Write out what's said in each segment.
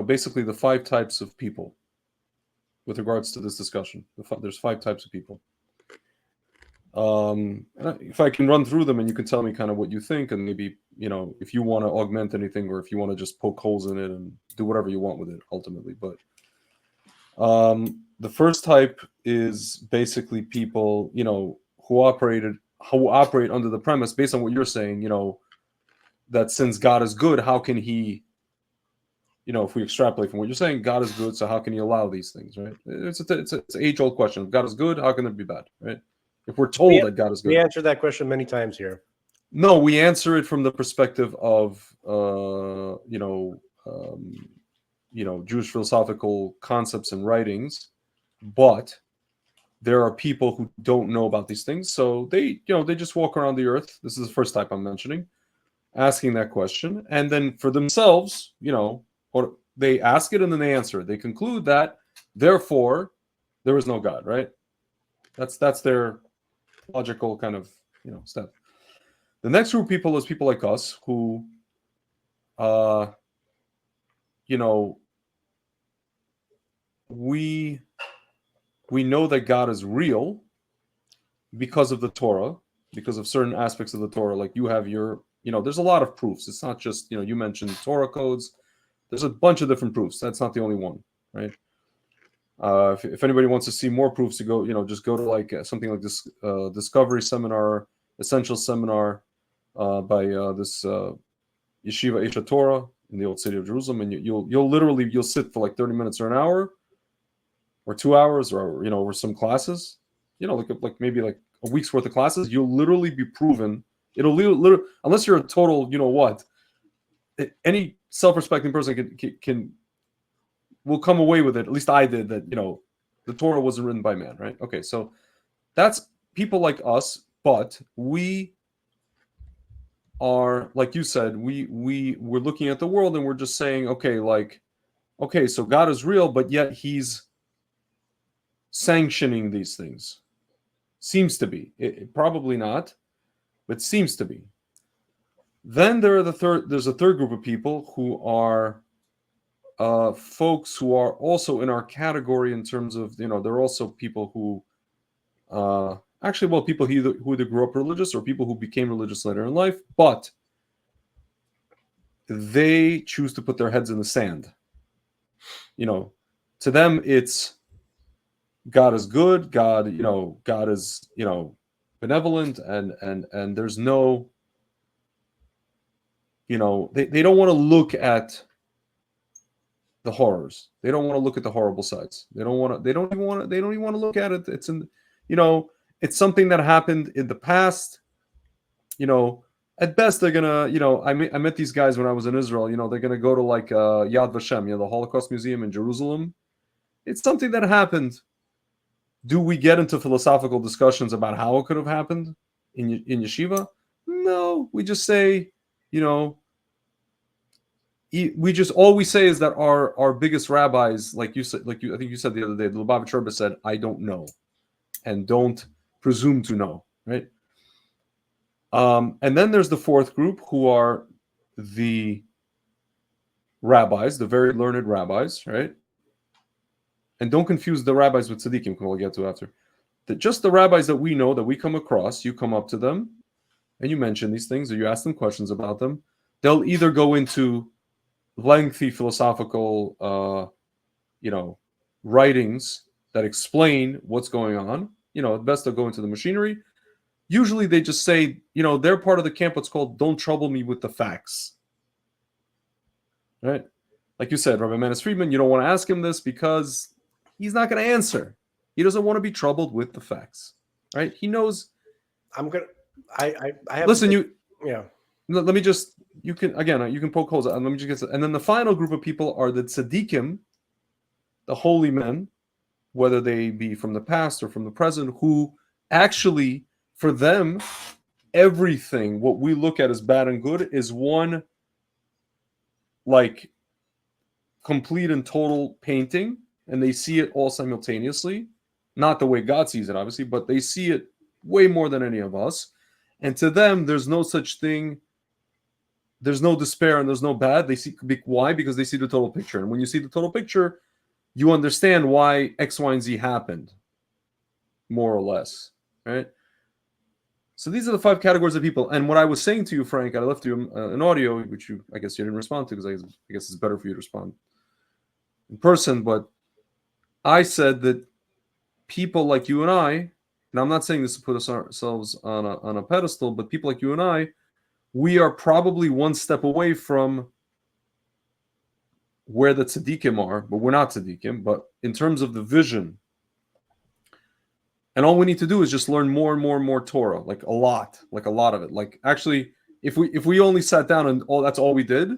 basically the 5 types of people with regards to this discussion. There's 5 types of people. If I can run through them and you can tell me kind of what you think, and maybe, if you want to augment anything or if you want to just poke holes in it and do whatever you want with it ultimately. But the first type is basically people, who operate under the premise, based on what you're saying, that since God is good, how can he, if we extrapolate from what you're saying, God is good, so how can he allow these things, right? It's an age-old question. If God is good, how can it be bad, right? If we're told that God is good. We answered that question many times here. No, we answer it from the perspective of, Jewish philosophical concepts and writings, but there are people who don't know about these things, so they just walk around the earth. This is the first type I'm mentioning, asking that question, and then for themselves, or they ask it and then they answer it. They conclude that, therefore, there is no God, right? That's their logical kind of step. The next group of people is people like us who, we know that God is real because of the Torah, because of certain aspects of the Torah. Like you have your, there's a lot of proofs. It's not just, you mentioned Torah codes. There's a bunch of different proofs. That's not the only one, right? If anybody wants to see more proofs, to go, just go to like something like this Discovery Seminar, Essential Seminar by this Yeshiva Eish Torah in the old city of Jerusalem, and you'll sit for like 30 minutes or an hour, or 2 hours, or some classes, like maybe like a week's worth of classes. You'll literally be proven. It'll literally, unless you're a total, any self-respecting person will come away with it. At least I did. That the Torah wasn't written by man, right? Okay, so that's people like us, but we are, like you said, we're looking at the world and we're just saying, okay, so God is real, but yet he's sanctioning these things. Seems to be. Probably not, but seems to be. Then there's a third group of people who are folks who are also in our category in terms of, they're also people who people who either grew up religious or people who became religious later in life, but they choose to put their heads in the sand. To them it's God is good, God is, benevolent, and there's no, they don't want to look at the horrors. They don't want to look at the horrible sides. They don't even want to look at it. It's it's something that happened in the past. At best they're gonna, I met these guys when I was in Israel. They're gonna go to like Yad Vashem, the Holocaust Museum in Jerusalem. It's something that happened. Do we get into philosophical discussions about how it could have happened in yeshiva? No, we just say, all we say is that our biggest rabbis, like you said, I think you said the other day, the Lubavitch Rebbe said, I don't know, and don't presume to know, right? And then there's the fourth group, who are the rabbis, the very learned rabbis, right? And don't confuse the rabbis with tzaddikim, we'll get to after. Just the rabbis that we know, that we come across, you come up to them and you mention these things, or you ask them questions about them. They'll either go into lengthy philosophical, writings that explain what's going on. At best they'll go into the machinery. Usually they just say, they're part of the camp what's called "Don't trouble me with the facts." Right? Like you said, Rabbi Manis Friedman, you don't want to ask him this because he's not going to answer. He doesn't want to be troubled with the facts. Right? He knows. I have. Listen, yeah. Let me just. You can poke holes. And let me just get. And then the final group of people are the tzaddikim, the holy men, whether they be from the past or from the present, who actually, for them, everything what we look at as bad and good is one, like, complete and total painting, and they see it all simultaneously. Not the way God sees it, obviously, but they see it way more than any of us. And to them, there's no such thing. there's no despair and there's no bad. They see why? Because they see the total picture. And when you see the total picture, you understand why X, Y, and Z happened, more or less, right? So these are the 5 categories of people. And what I was saying to you, Frank, I left you an audio, which I guess you didn't respond to, because I guess it's better for you to respond in person. But I said that people like you and I, and I'm not saying this to put ourselves on a pedestal, but people like you and I, we are probably one step away from where the tzaddikim are, but we're not tzaddikim. But in terms of the vision, and all we need to do is just learn more and more and more Torah, like a lot of it. Like actually, if we only sat down and that's all we did,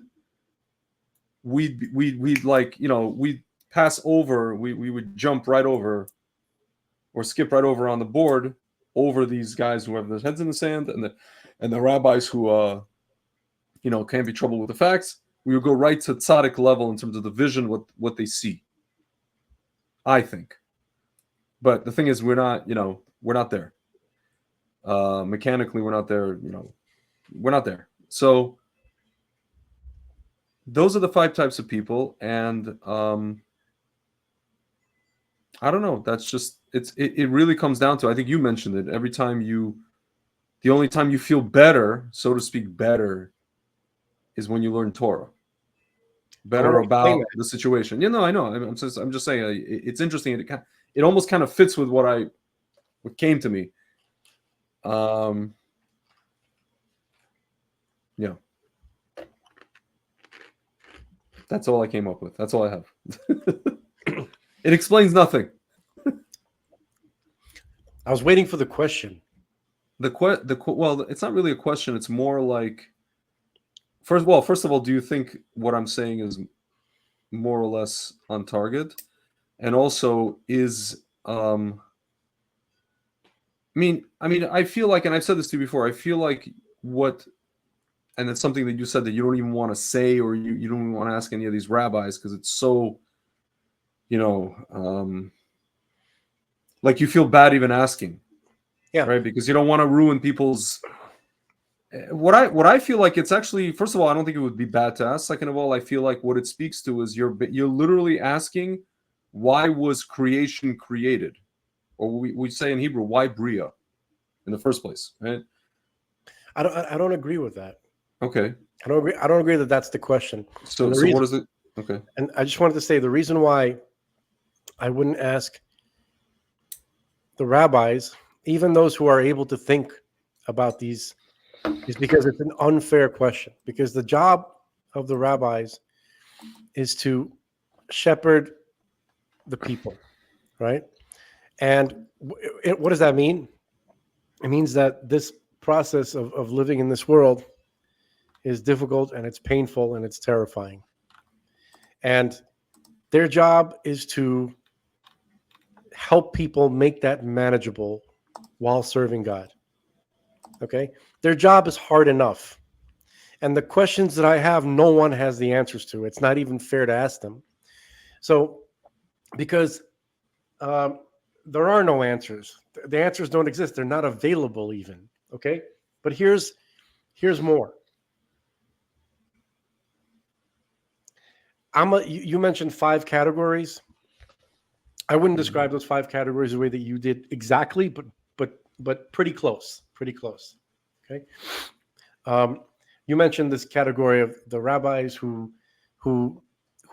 we'd like, we'd pass over, we would jump right over or skip right over on the board over these guys who have their heads in the sand and the rabbis who can't be troubled with the facts. We would go right to tzaddik level in terms of the vision, what they see, I think. But the thing is, we're not there. Mechanically, we're not there. We're not there. So those are the 5 types of people, and I don't know. That's just it really comes down to, I think you mentioned it. The only time you feel better, so to speak, better, is when you learn Torah. Better about the situation. I know. I'm just saying. It's interesting. It almost kind of fits with what came to me. Yeah. That's all I came up with. That's all I have. It explains nothing. I was waiting for the question. Well, it's not really a question. It's more like, first of all, do you think what I'm saying is more or less on target? And also, I feel like, and I've said this to you before, I feel like and it's something that you said that you don't even want to say, or you don't even want to ask any of these rabbis, because it's so, like you feel bad even asking. Yeah. Right. Because you don't want to ruin people's. What I feel like, it's actually, first of all, I don't think it would be bad to ask. Second of all, I feel like what it speaks to is you're literally asking, why was creation created? Or we say in Hebrew, why Bria in the first place, right? I don't agree with that. Okay. I don't agree that that's the question. So what is it? Okay. And I just wanted to say the reason why I wouldn't ask the rabbis, even those who are able to think about these, is because it's an unfair question. Because the job of the rabbis is to shepherd the people, right? And what does that mean? It means that this process of living in this world is difficult, and it's painful, and it's terrifying. And their job is to help people make that manageable while serving God. Okay? Their job is hard enough. And the questions that I have, no one has the answers to. It's not even fair to ask them. So, because there are no answers. The answers don't exist. They're not available even. Okay? But here's more. You mentioned 5 categories. I wouldn't describe those 5 categories the way that you did exactly, but pretty close. Pretty close. Okay. You mentioned this category of the rabbis who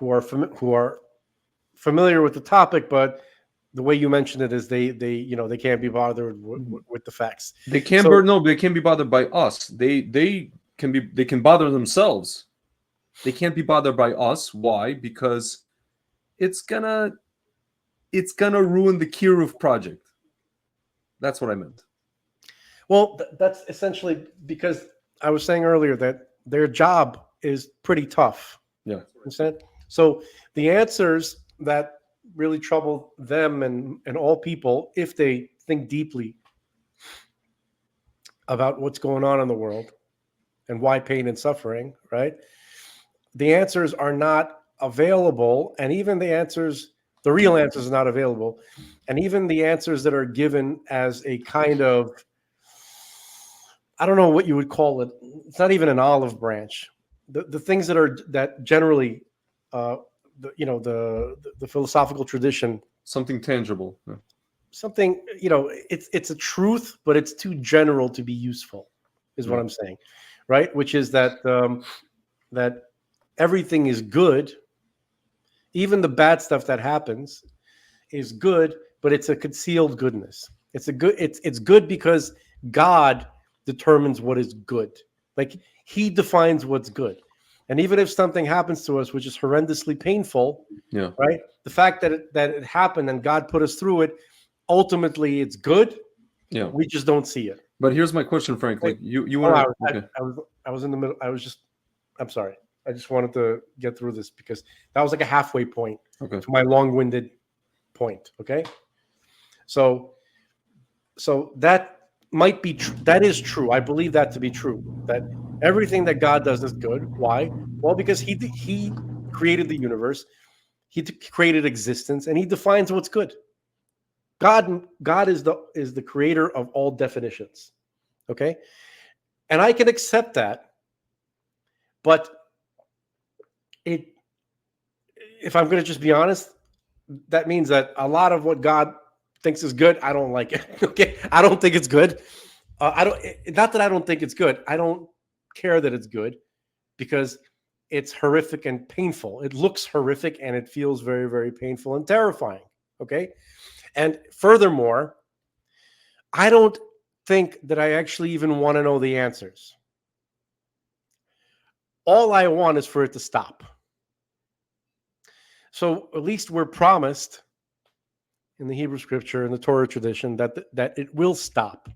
are familiar with the topic, but the way you mentioned it is they can't be bothered with the facts. They can't they can't be bothered by us. They can bother themselves. They can't be bothered by us. Why? Because it's gonna ruin the Kiruv project. That's what I meant. Well, that's essentially because I was saying earlier that their job is pretty tough. Yeah. Understand? So the answers that really trouble them and all people, if they think deeply about what's going on in the world and why pain and suffering, right? The answers are not available, and even the real answers are not available. And even the answers that are given as a kind of, I don't know what you would call it. It's not even an olive branch. the things that generally, the philosophical tradition, Something tangible. Yeah. something, it's a truth, but it's too general to be useful, is what Yeah. I'm saying, right? Which is that that everything is good, even the bad stuff that happens is good, but it's a concealed goodness. It's good because God determines what is good. Like, he defines what's good. And even if something happens to us which is horrendously painful, Yeah. right? The fact that it happened and God put us through it, ultimately it's good. Yeah. We just don't see it. But here's my question, Frank. Like you Hold want on, to okay. I was in the middle. I'm sorry. I just wanted to get through this because that was like a halfway point Okay. to my long-winded point. Okay. So that might be true. That is true. I believe that to be true. That everything that God does is good. Why? Well, because he created the universe, he created existence, and he defines what's good. God is the creator of all definitions. Okay, and I can accept that, but if I'm going to just be honest, that means that a lot of what God thinks is good, I don't like it. Okay, I don't think it's good. Not that I don't think it's good. I don't care that it's good because it's horrific and painful. It looks horrific and it feels very, very painful and terrifying. Okay, and furthermore, I don't think that I actually even want to know the answers. All I want is for it to stop. So at least we're promised in the Hebrew scripture and the Torah tradition that it will stop,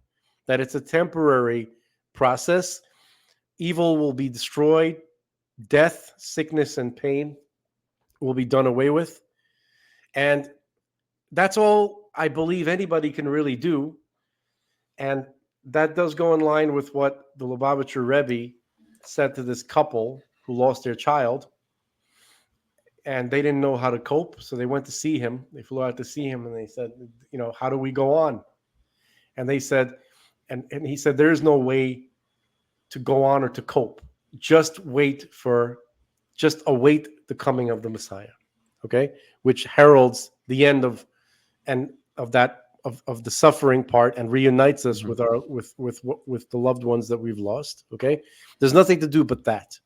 that it's a temporary process. Evil will be destroyed. Death, sickness, and pain will be done away with. And that's all I believe anybody can really do. And that does go in line with what the Lubavitcher Rebbe said to this couple who lost their child. And they didn't know how to cope, so they went to see him. They flew out to see him, and they said, how do we go on? And they said, and he said, there is no way to go on or to cope. Just await the coming of the Messiah, okay? Which heralds the end of the suffering part and reunites us with the loved ones that we've lost, okay? There's nothing to do but that.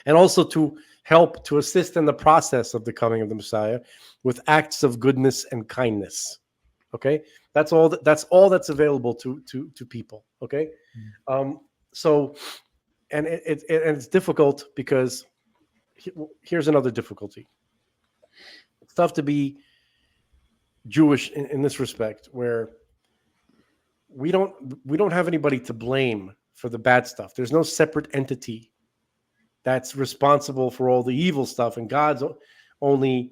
And also to help to assist in the process of the coming of the Messiah with acts of goodness and kindness. Okay, that's all that's available to people. Okay, so and it's difficult because here's another difficulty. It's tough to be Jewish in this respect, where we don't have anybody to blame for the bad stuff. There's no separate entity that's responsible for all the evil stuff, and God's only,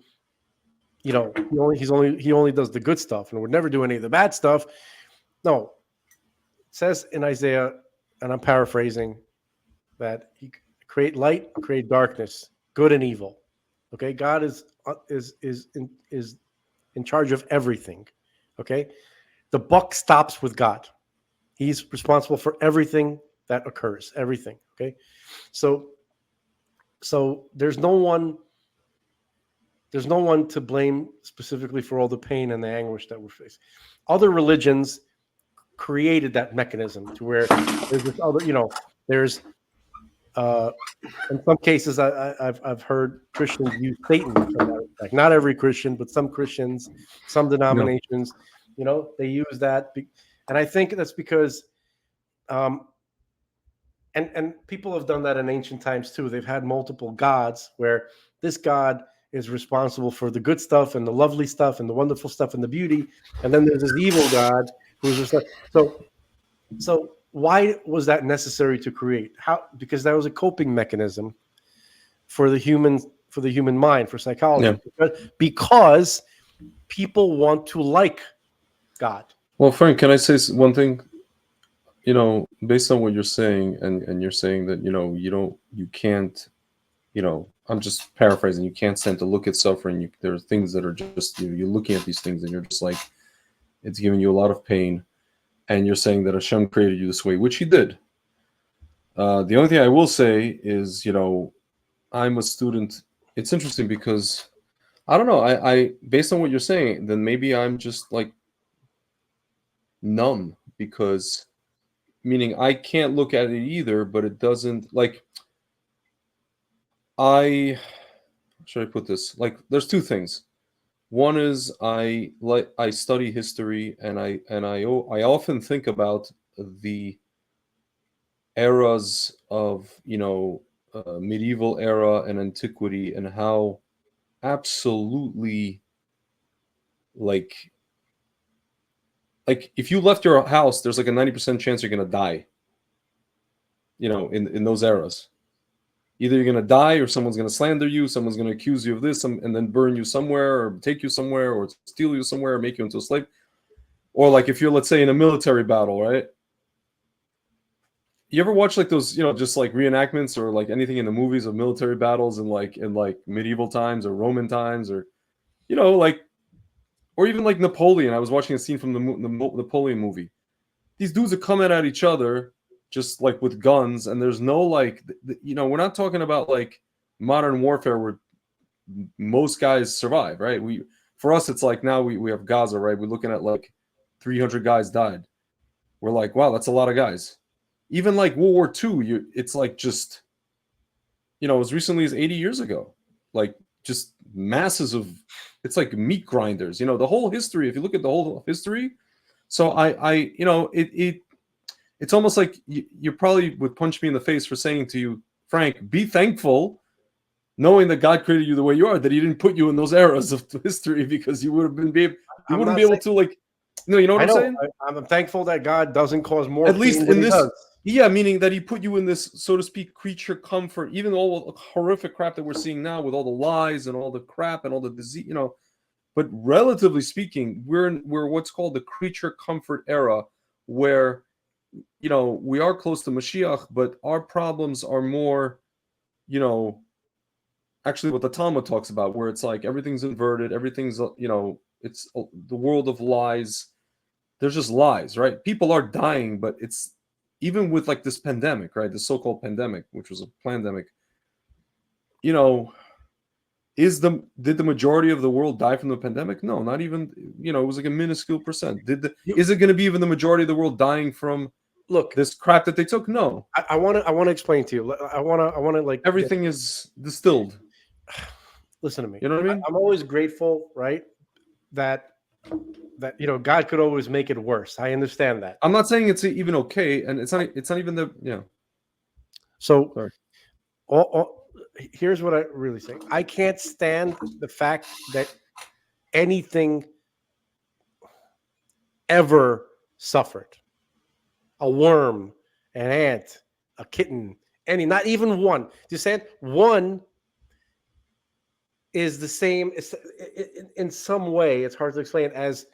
he only does the good stuff and would never do any of the bad stuff. No, it says in Isaiah, and I'm paraphrasing, that he create light, create darkness, good and evil. Okay, God is in charge of everything. Okay, the buck stops with God. He's responsible for everything that occurs, everything. Okay, so there's no one to blame specifically for all the pain and the anguish that we're facing. Other religions created that mechanism to where there's this other, there's in some cases I've heard Christians use Satan for that effect. Not every Christian, but some Christians, some denominations, they use that, and I think that's because and people have done that in ancient times too. They've had multiple gods where this god is responsible for the good stuff and the lovely stuff and the wonderful stuff and the beauty, and then there's this evil god who's so why was that necessary to create? Because that was a coping mechanism for the human mind, for psychology. Yeah. Because people want to like God. Well, Frank, can I say one thing? Based on what you're saying, and you're saying that you can't, I'm just paraphrasing. You can't stand to look at suffering. There are things that are just you're looking at these things and you're just like, it's giving you a lot of pain, and you're saying that Hashem created you this way, which He did. The only thing I will say is, I'm a student. It's interesting because I don't know. I based on what you're saying, then maybe I'm just like numb because meaning I can't look at it either, but it doesn't like I how should I put this? Like there's two things. One is I study history and I often think about the eras of medieval era and antiquity and how absolutely like if you left your house there's like a 90% chance you're going to die in those eras. Either you're going to die or someone's going to slander you, someone's going to accuse you of this and then burn you somewhere or take you somewhere or steal you somewhere or make you into a slave. Or like if you're, let's say, in a military battle, right? You ever watch like those, just like reenactments or like anything in the movies of military battles in like medieval times or Roman times or, like, or even like Napoleon. I was watching a scene from the Napoleon movie. These dudes are coming at each other just like with guns, and there's no like, we're not talking about like modern warfare where most guys survive, right? For us, it's like now we have Gaza, right? We're looking at like 300 guys died. We're like, wow, that's a lot of guys. Even like World War II, it's like just, as recently as 80 years ago, like just masses of, it's like meat grinders, the whole history. If you look at the whole history, so it's almost like you probably would punch me in the face for saying to you, Frank, be thankful, knowing that God created you the way you are, that He didn't put you in those eras of history because you would have been wouldn't be able to like. No, you know what I'm saying? I'm thankful that God doesn't cause more. At least in this, meaning that He put you in this, so to speak, creature comfort. Even all the horrific crap that we're seeing now, with all the lies and all the crap and all the disease, But relatively speaking, we're what's called the creature comfort era, where we are close to Mashiach, but our problems are more, actually what the Talmud talks about, where it's like everything's inverted, everything's it's the world of lies. There's just lies, right? People are dying, but it's even with like this pandemic, right? The so-called pandemic, which was a pandemic. Did the majority of the world die from the pandemic? No, not even. It was like a minuscule percent. Is it going to be even the majority of the world dying from this crap that they took? No. I want to explain to you. I want to like everything is distilled. Listen to me. You know what I mean? I'm always grateful, right? That God could always make it worse. I understand that. I'm not saying it's even okay, and it's not even the. So, here's what I really say. I can't stand the fact that anything ever suffered. A worm, an ant, a kitten, not even one. Just saying one is the same in some way. It's hard to explain as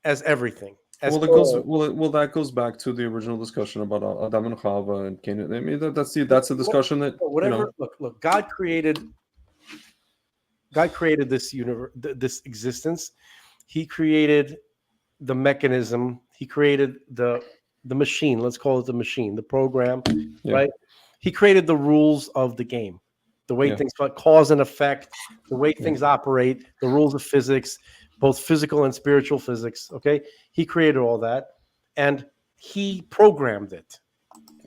everything. That goes back to the original discussion about Adam and Chava and Cain. I mean, that's a discussion that whatever. Look, God created this universe, this existence. He created the mechanism. He created the machine. Let's call it the machine, the program, right? He created the rules of the game, the way things cause and effect, the way things operate, the rules of physics, both physical and spiritual physics. Okay, He created all that, and He programmed it.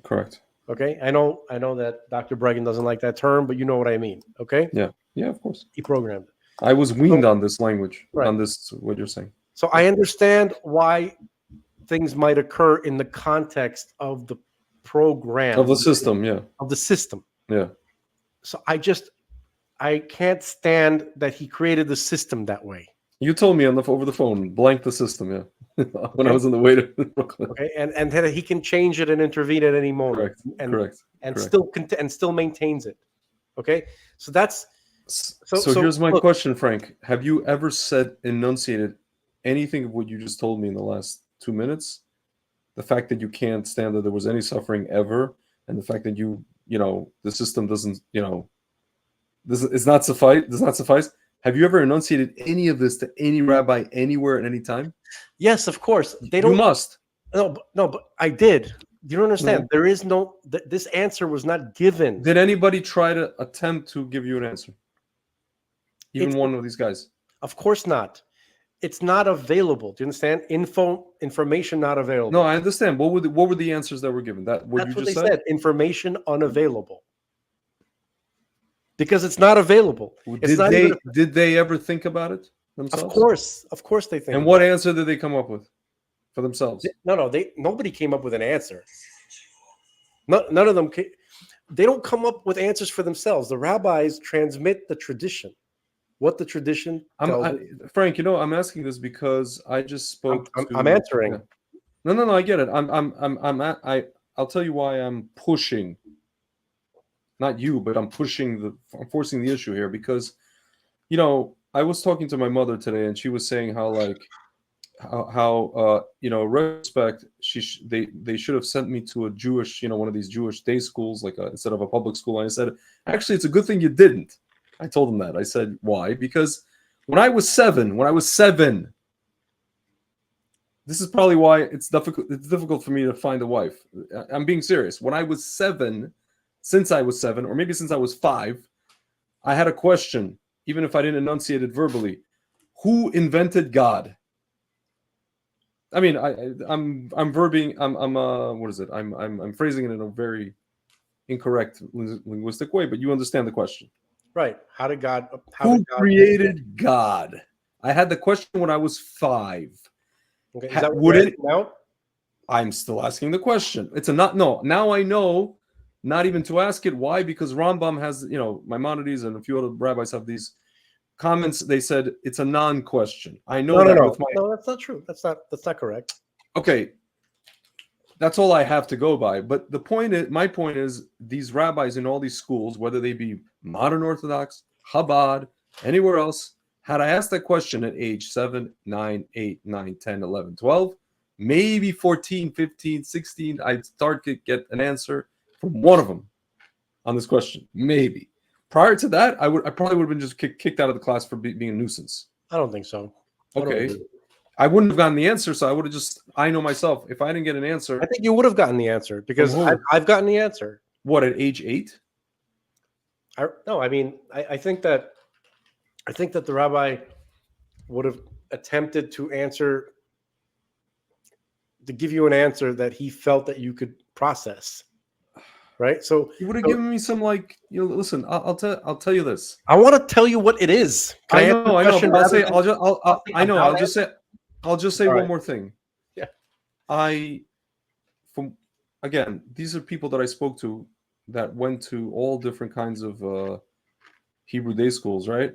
Correct. Okay, I know that Dr. Bregan doesn't like that term, but you know what I mean. Okay. Yeah, of course. He programmed it. I was weaned on this language, on this what you're saying. So I understand why things might occur in the context of the program of the system. Of the system. Yeah. So I can't stand that He created the system that way. You told me over the phone, blank the system, when I was on the way to Brooklyn. Okay, and that He can change it and intervene at any moment. Correct. Still maintains it. Okay, so that's so here's my question, Frank. Have you ever enunciated anything of what you just told me in the last 2 minutes? The fact that you can't stand that there was any suffering ever, and the fact that the system doesn't, this is not suffice. Does not suffice. Have you ever enunciated any of this to any rabbi anywhere at any time? Yes, of course. They don't. You must. No, but I did. you don't understand. There is no. This answer was not given. Did anybody try to attempt to give you an answer? Even It's- one of these guys? Of course not. It's not available. Do you understand? Information not available. No, I understand. What were the answers that were given? That what That's you what just they said. Information unavailable. Because it's not available. It's not even Did they ever think about it themselves? Of course they think. And what answer did they come up with for themselves? Nobody came up with an answer. None of them. They don't come up with answers for themselves. The rabbis transmit the tradition. What the tradition tells us. Frank, I'm asking this because I just spoke. I'm answering. Yeah. No. I get it. I'll tell you why I'm pushing. Not you, but I'm forcing the issue here because, I was talking to my mother today, and she was saying how retrospect, they should have sent me to a Jewish, one of these Jewish day schools, instead of a public school. And I said, actually, it's a good thing you didn't. I told them that. I said, why? Because when I was seven, this is probably why it's difficult for me to find a wife. I'm being serious. When I was seven, since I was 7, or maybe since I was 5, I had a question, even if I didn't enunciate it verbally. Who invented God? I mean, I'm phrasing it in a very incorrect linguistic way, but you understand the question. Right. Who created God? I had the question when I was 5. Okay. Is that what it now? I'm still asking the question. Now I know not even to ask it. Why? Because Rambam has, Maimonides and a few other rabbis have these comments. They said it's a non-question. I know No, that's not true. That's not correct. Okay. That's all I have to go by. But my point is, these rabbis in all these schools, whether they be modern Orthodox, Chabad, anywhere else, had I asked that question at age 7, 9, 8, 9, 10, 11, 12, maybe 14, 15, 16, I'd start to get an answer from one of them on this question. Maybe. Prior to that, I probably would have been just kicked out of the class for being a nuisance. I don't think so. Okay. I wouldn't have gotten the answer, so I would have I know myself. If I didn't get an answer, I think you would have gotten the answer because I've gotten the answer. What, at age 8? I think that the rabbi would have attempted to give you an answer that he felt that you could process. Right? So he would have given me some listen, I'll tell you this. I want to tell you what it is. I know. I'll just say one more thing. Yeah. These are people that I spoke to that went to all different kinds of Hebrew day schools, right?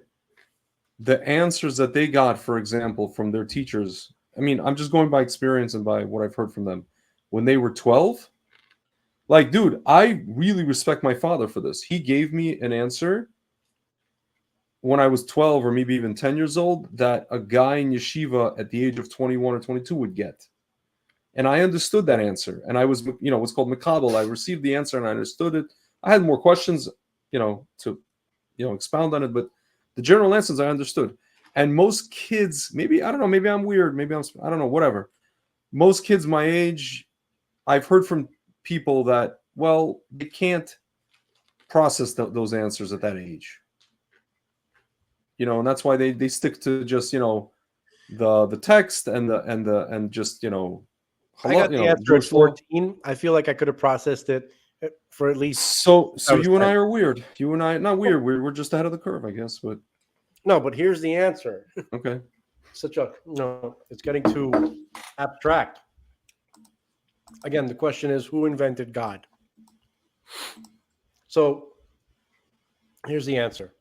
The answers that they got, for example, from their teachers, I'm just going by experience and by what I've heard from them. When they were 12, dude, I really respect my father for this. He gave me an answer when I was 12 or maybe even 10 years old that a guy in yeshiva at the age of 21 or 22 would get. And I understood that answer. And I was, what's called Makabel. I received the answer and I understood it. I had more questions, to, expound on it. But the general answers I understood. And most kids, maybe, I don't know, maybe I'm weird. Maybe I don't know, whatever. Most kids my age, I've heard from people that, they can't process those answers at that age. And that's why they stick to just, the text and just, I got the answer at 14. I feel like I could have processed it for at least. So you and I are weird. You and I, not weird. We're just ahead of the curve, I guess. But no, but here's the answer. Okay. It's getting too abstract. Again, the question is, who invented God? So here's the answer.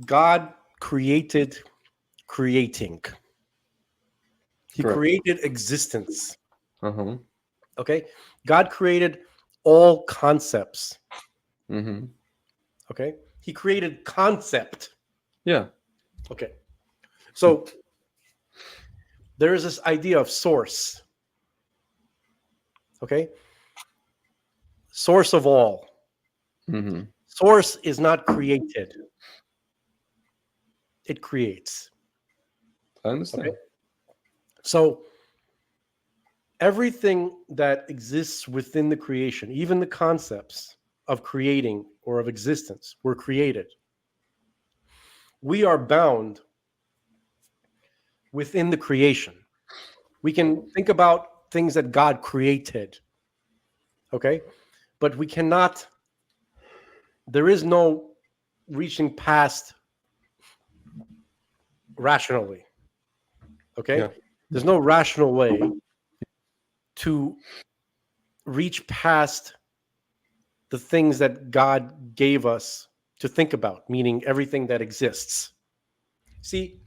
God created creating. He created existence. Uh-huh. Okay? God created all concepts. Mm-hmm. Okay? He created concept. Yeah. Okay. So there is this idea of source. Okay? Source of all. Mm-hmm. Source is not created. It creates. I understand. Okay? So everything that exists within the creation, even the concepts of creating or of existence, were created. We are bound within the creation. We can think about things that God created, okay? But we cannot, there is no reaching past rationally, okay? Yeah. There's no rational way to reach past the things that God gave us to think about, meaning everything that exists. See,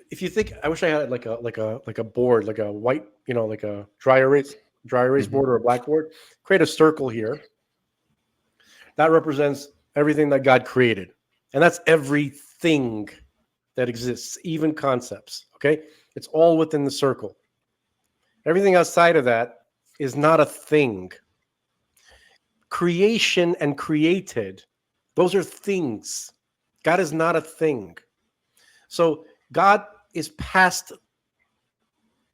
if you think, I wish I had like a board, like a white, like a dry erase board or a blackboard. Create a circle here. That represents everything that God created. And that's everything that exists, even concepts. Okay? It's all within the circle. Everything outside of that is not a thing. Creation and created, those are things. God is not a thing. So God is past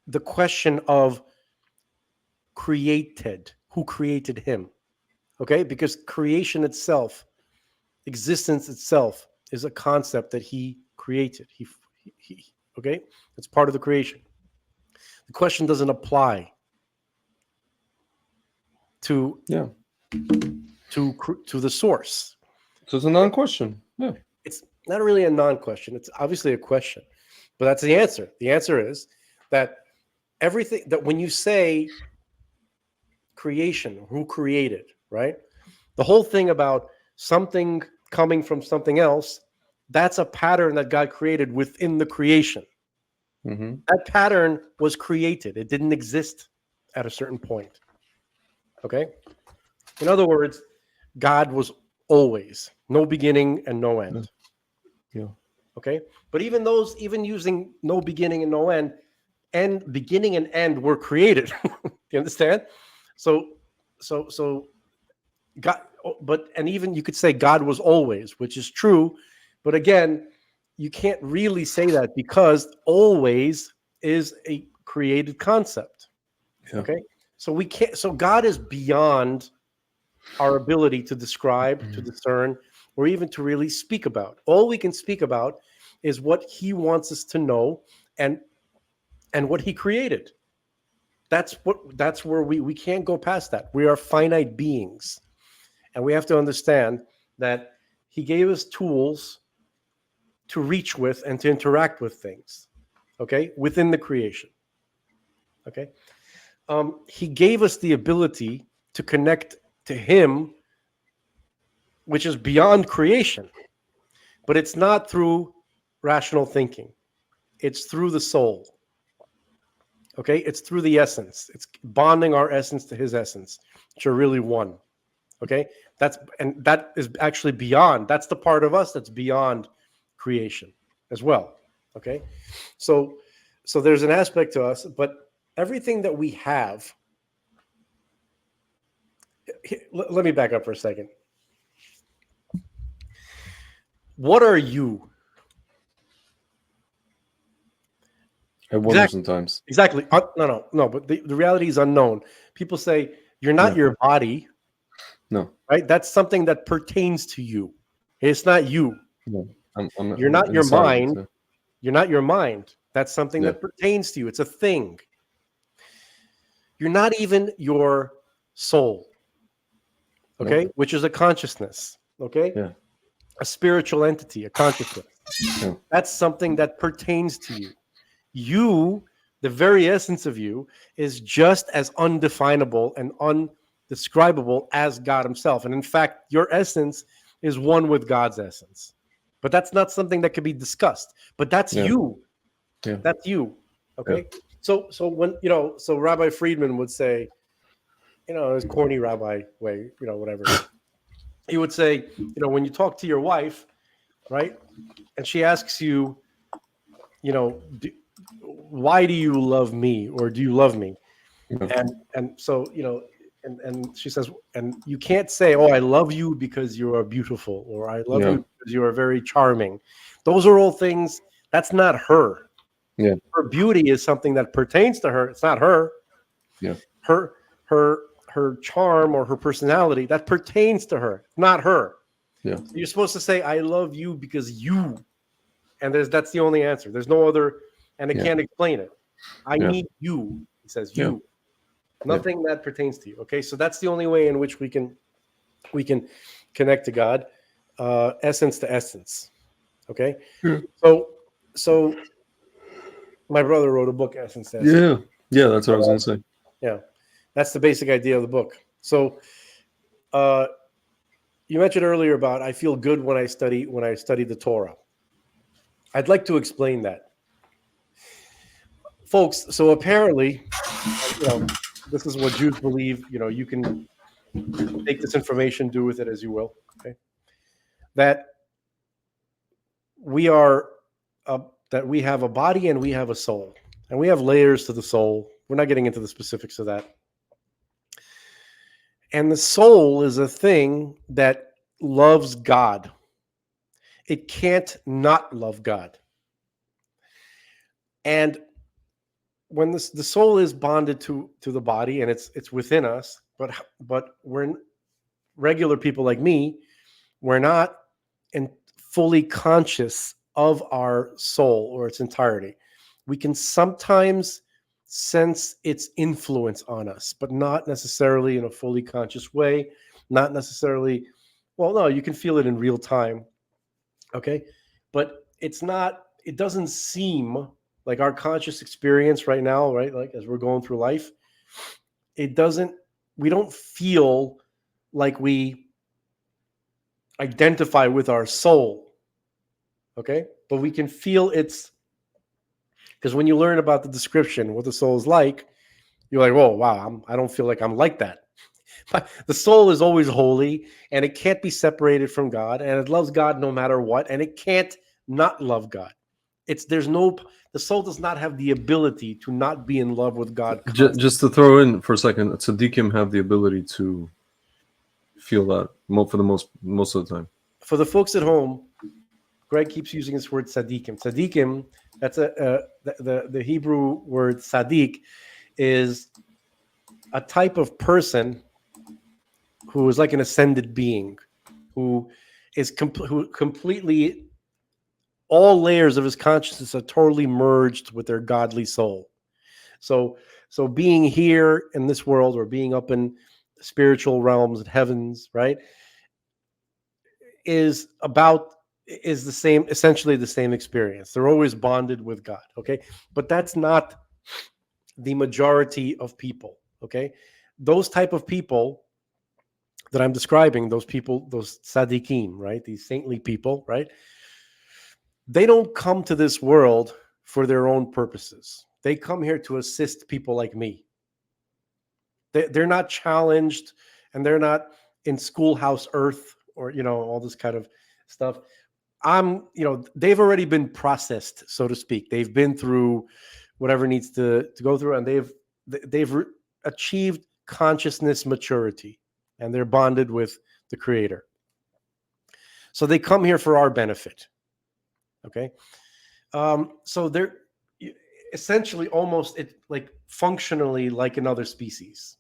the question of created, who created him. Okay? Because creation itself, existence itself, is a concept that he created. He okay? It's part of the creation. The question doesn't apply to the source. So it's a non-question. Yeah. It's not really a non-question. It's obviously a question, but that's the answer. The answer is that everything that when you say creation, who created, right? The whole thing about something coming from something else, that's a pattern that God created within the creation. Mm-hmm. That pattern was created. It didn't exist at a certain point. Okay? In other words, God was always, no beginning and no end. Yeah. Okay? But even using no beginning and no end, beginning and end were created. You understand? So God, and even you could say God was always, which is true, but again, you can't really say that because always is a created concept. Yeah. Okay? So we can't, so God is beyond our ability to describe, to discern, or even to really speak about. All we can speak about is what he wants us to know and what he created. That's where we can't go past that. We are finite beings. And we have to understand that he gave us tools to reach with and to interact with things, okay, within the creation. Okay. He gave us the ability to connect to him, which is beyond creation, but it's not through rational thinking. It's through the soul. Okay. It's through the essence. It's bonding our essence to his essence, which are really one. Okay. That is actually beyond. That's the part of us that's beyond creation as well. Okay. So there's an aspect to us, but everything that we have. Let me back up for a second. What are you? I wonder sometimes. Exactly. No. But the reality is unknown. People say you're not your body. No. Right? That's something that pertains to you. It's not you. No. You're not your mind. You're not your mind. That's something that pertains to you. It's a thing. You're not even your soul. Okay? Nope. Which is a consciousness. Okay? Yeah. A spiritual entity, a consciousness. Yeah. That's something that pertains to you. You, the very essence of you, is just as undefinable and undescribable as God himself. And in fact, your essence is one with God's essence. But that's not something that can be discussed. But that's you. Yeah. That's you. Okay. Yeah. So when so Rabbi Friedman would say, his corny rabbi way, whatever. He would say, when you talk to your wife, right, and she asks you, why do you love me, or do you love me? Yeah. And so and she says, and you can't say, oh, I love you because you are beautiful, or I love you because you are very charming. Those are all things That's not her. Yeah. Her beauty is something that pertains to her. It's not her. Yeah. Her charm or her personality, that pertains to her, not her. Yeah. So you're supposed to say, I love you because you. And that's the only answer. There's no other, and it can't explain it. I need you. It says you. Nothing that pertains to you. Okay. So that's the only way in which we can connect to God. Essence to essence. Okay. So my brother wrote a book, Essence to Essence. Yeah, that's what I was gonna say. Yeah. That's the basic idea of the book. So you mentioned earlier about I feel good when I study the Torah. I'd like to explain that. Folks, so apparently, this is what Jews believe. You can take this information, do with it as you will. Okay, that we are that we have a body and we have a soul, and we have layers to the soul. We're not getting into the specifics of that. And the soul is a thing that loves God. It can't not love God. And when the soul is bonded to the body and it's within us, but we're regular people like me, we're not fully conscious of our soul or its entirety. We can sometimes sense its influence on us, but not necessarily in a fully conscious way, not necessarily, well, no, you can feel it in real time. Okay. But it doesn't seem like our conscious experience right now, right? Like as we're going through life, we don't feel like we identify with our soul. Okay. But we can feel because when you learn about the description, what the soul is like, you're like, whoa, wow, I don't feel like I'm like that. But the soul is always holy and it can't be separated from God, and it loves God no matter what, and it can't not love God. The soul does not have the ability to not be in love with God. Just to throw in for a second, tzaddikim have the ability to feel that for the most of the time. For the folks at home, Greg keeps using this word tzaddikim. Tzaddikim, that's the Hebrew word tzaddik, is a type of person who is like an ascended being, who is who completely, all layers of his consciousness are totally merged with their godly soul. So being here in this world, or being up in spiritual realms and heavens, right, is the same, essentially the same experience. They're always bonded with God. Okay. But that's not the majority of people. Okay. Those type of people that I'm describing, those people, those tzaddikim, right? These saintly people, right? They don't come to this world for their own purposes. They come here to assist people like me. They're not challenged, and they're not in schoolhouse earth or, all this kind of stuff. They've already been processed, so to speak. They've been through whatever needs to go through, and they've achieved consciousness maturity, and they're bonded with the Creator. So they come here for our benefit. Okay. So they're essentially almost functionally like another species,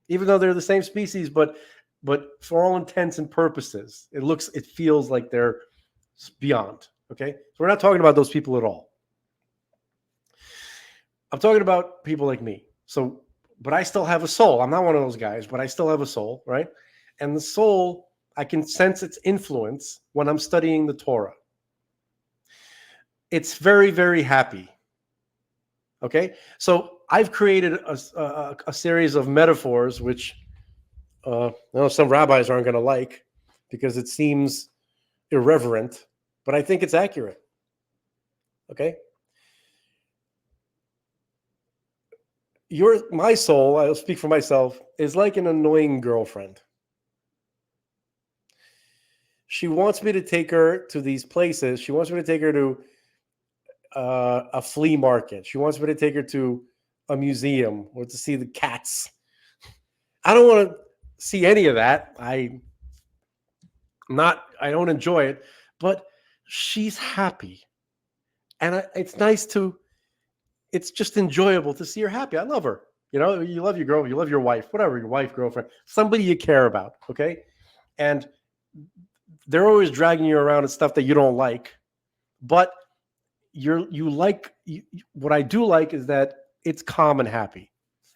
even though they're the same species, but for all intents and purposes, it feels like they're beyond. Okay. So we're not talking about those people at all. I'm talking about people like me. So, but I still have a soul. I'm not one of those guys, but I still have a soul, right? And the soul, I can sense its influence when I'm studying the Torah. It's very, very happy. Okay. So I've created a series of metaphors, which some rabbis aren't going to like because it seems irreverent, but I think it's accurate. Okay. My soul, I'll speak for myself, is like an annoying girlfriend. She wants me to take her to these places. She wants me to take her to a flea market. She wants me to take her to a museum or to see the cats. I don't want to see any of that. I don't enjoy it, but she's happy. And it's nice to, it's just enjoyable to see her happy. I love her. You know, you love your girl, you love your wife, whatever, your wife, girlfriend, somebody you care about. Okay. And they're always dragging you around and stuff that you don't like. But what I do like is that it's calm and happy,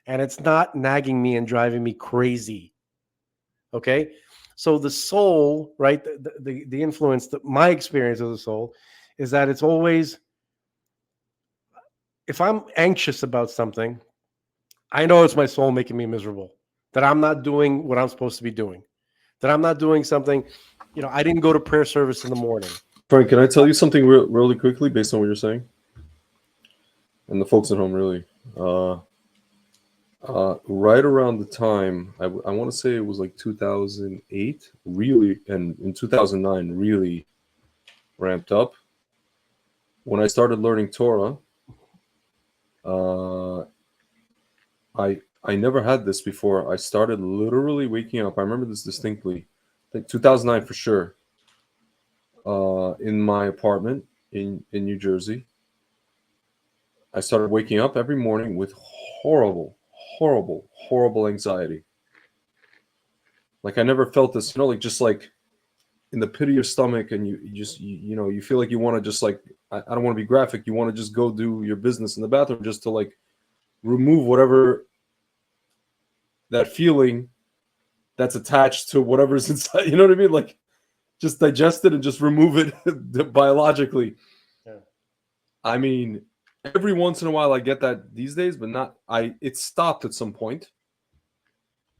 and it's not nagging me and driving me crazy. Okay. So the soul, right? The influence, my experience of the soul is that it's always, if I'm anxious about something, I know it's my soul making me miserable, that I'm not doing what I'm supposed to be doing, that I'm not doing something. You know, I didn't go to prayer service in the morning. Frank, can I tell you something really quickly based on what you're saying? And the folks at home, really. Right around the time, I want to say it was like 2008, really, and in 2009, really ramped up. When I started learning Torah, I never had this before. I started literally waking up. I remember this distinctly. I think 2009 for sure. In my apartment in New Jersey, I started waking up every morning with horrible anxiety. Like I never felt this, like just like in the pit of your stomach, and you feel like you want to just like, I don't want to be graphic, you want to just go do your business in the bathroom just to like remove whatever that feeling that's attached to whatever's inside. You know what I mean? Like just digest it and just remove it biologically. Yeah. I mean, every once in a while I get that these days, but not. It stopped at some point.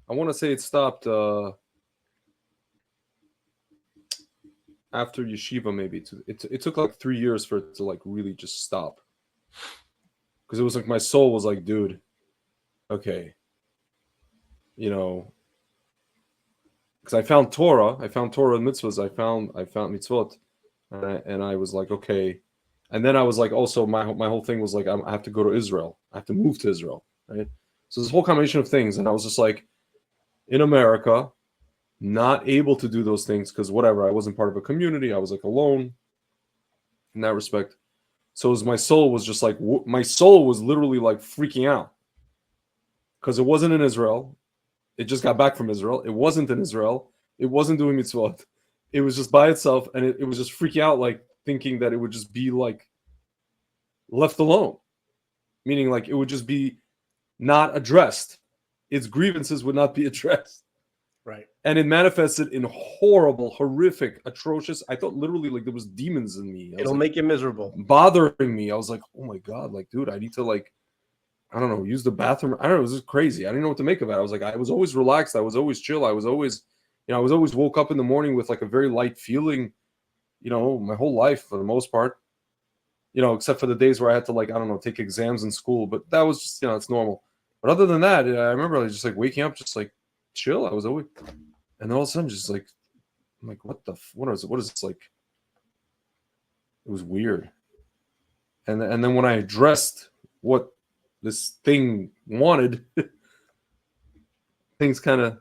I want to say it stopped after yeshiva, maybe. It took like 3 years for it to like really just stop, because it was like my soul was like, dude, okay, because I found Torah and mitzvahs, I found mitzvot, and I was like, okay. And then I was like, also my whole thing was like, I have to go to Israel. I have to move to Israel, right? So this whole combination of things, and I was just like, in America, not able to do those things because whatever, I wasn't part of a community. I was like alone in that respect. So my soul was just like, my soul was literally like freaking out because it wasn't in Israel. It just got back from Israel. It wasn't in Israel. It wasn't doing mitzvot. It was just by itself, and it was just freaking out, like thinking that it would just be like left alone, meaning like it would just be not addressed. Its grievances would not be addressed. Right. And it manifested in horrible, horrific, atrocious. I thought literally like there was demons in me. It'll like, make you miserable. bothering me. I was like, oh my God, like, dude, I need to like, I don't know, use the bathroom. I don't know, it was just crazy. I didn't know what to make of it. I was like, I was always relaxed. I was always chill. I was always woke up in the morning with like a very light feeling, my whole life for the most part, except for the days where I had to like, I don't know, take exams in school, but that was just, it's normal. But other than that, I remember just like waking up, just like chill. I was always, and all of a sudden just like, I'm like, what is this like? It was weird. And then when I addressed what this thing wanted, things kind of,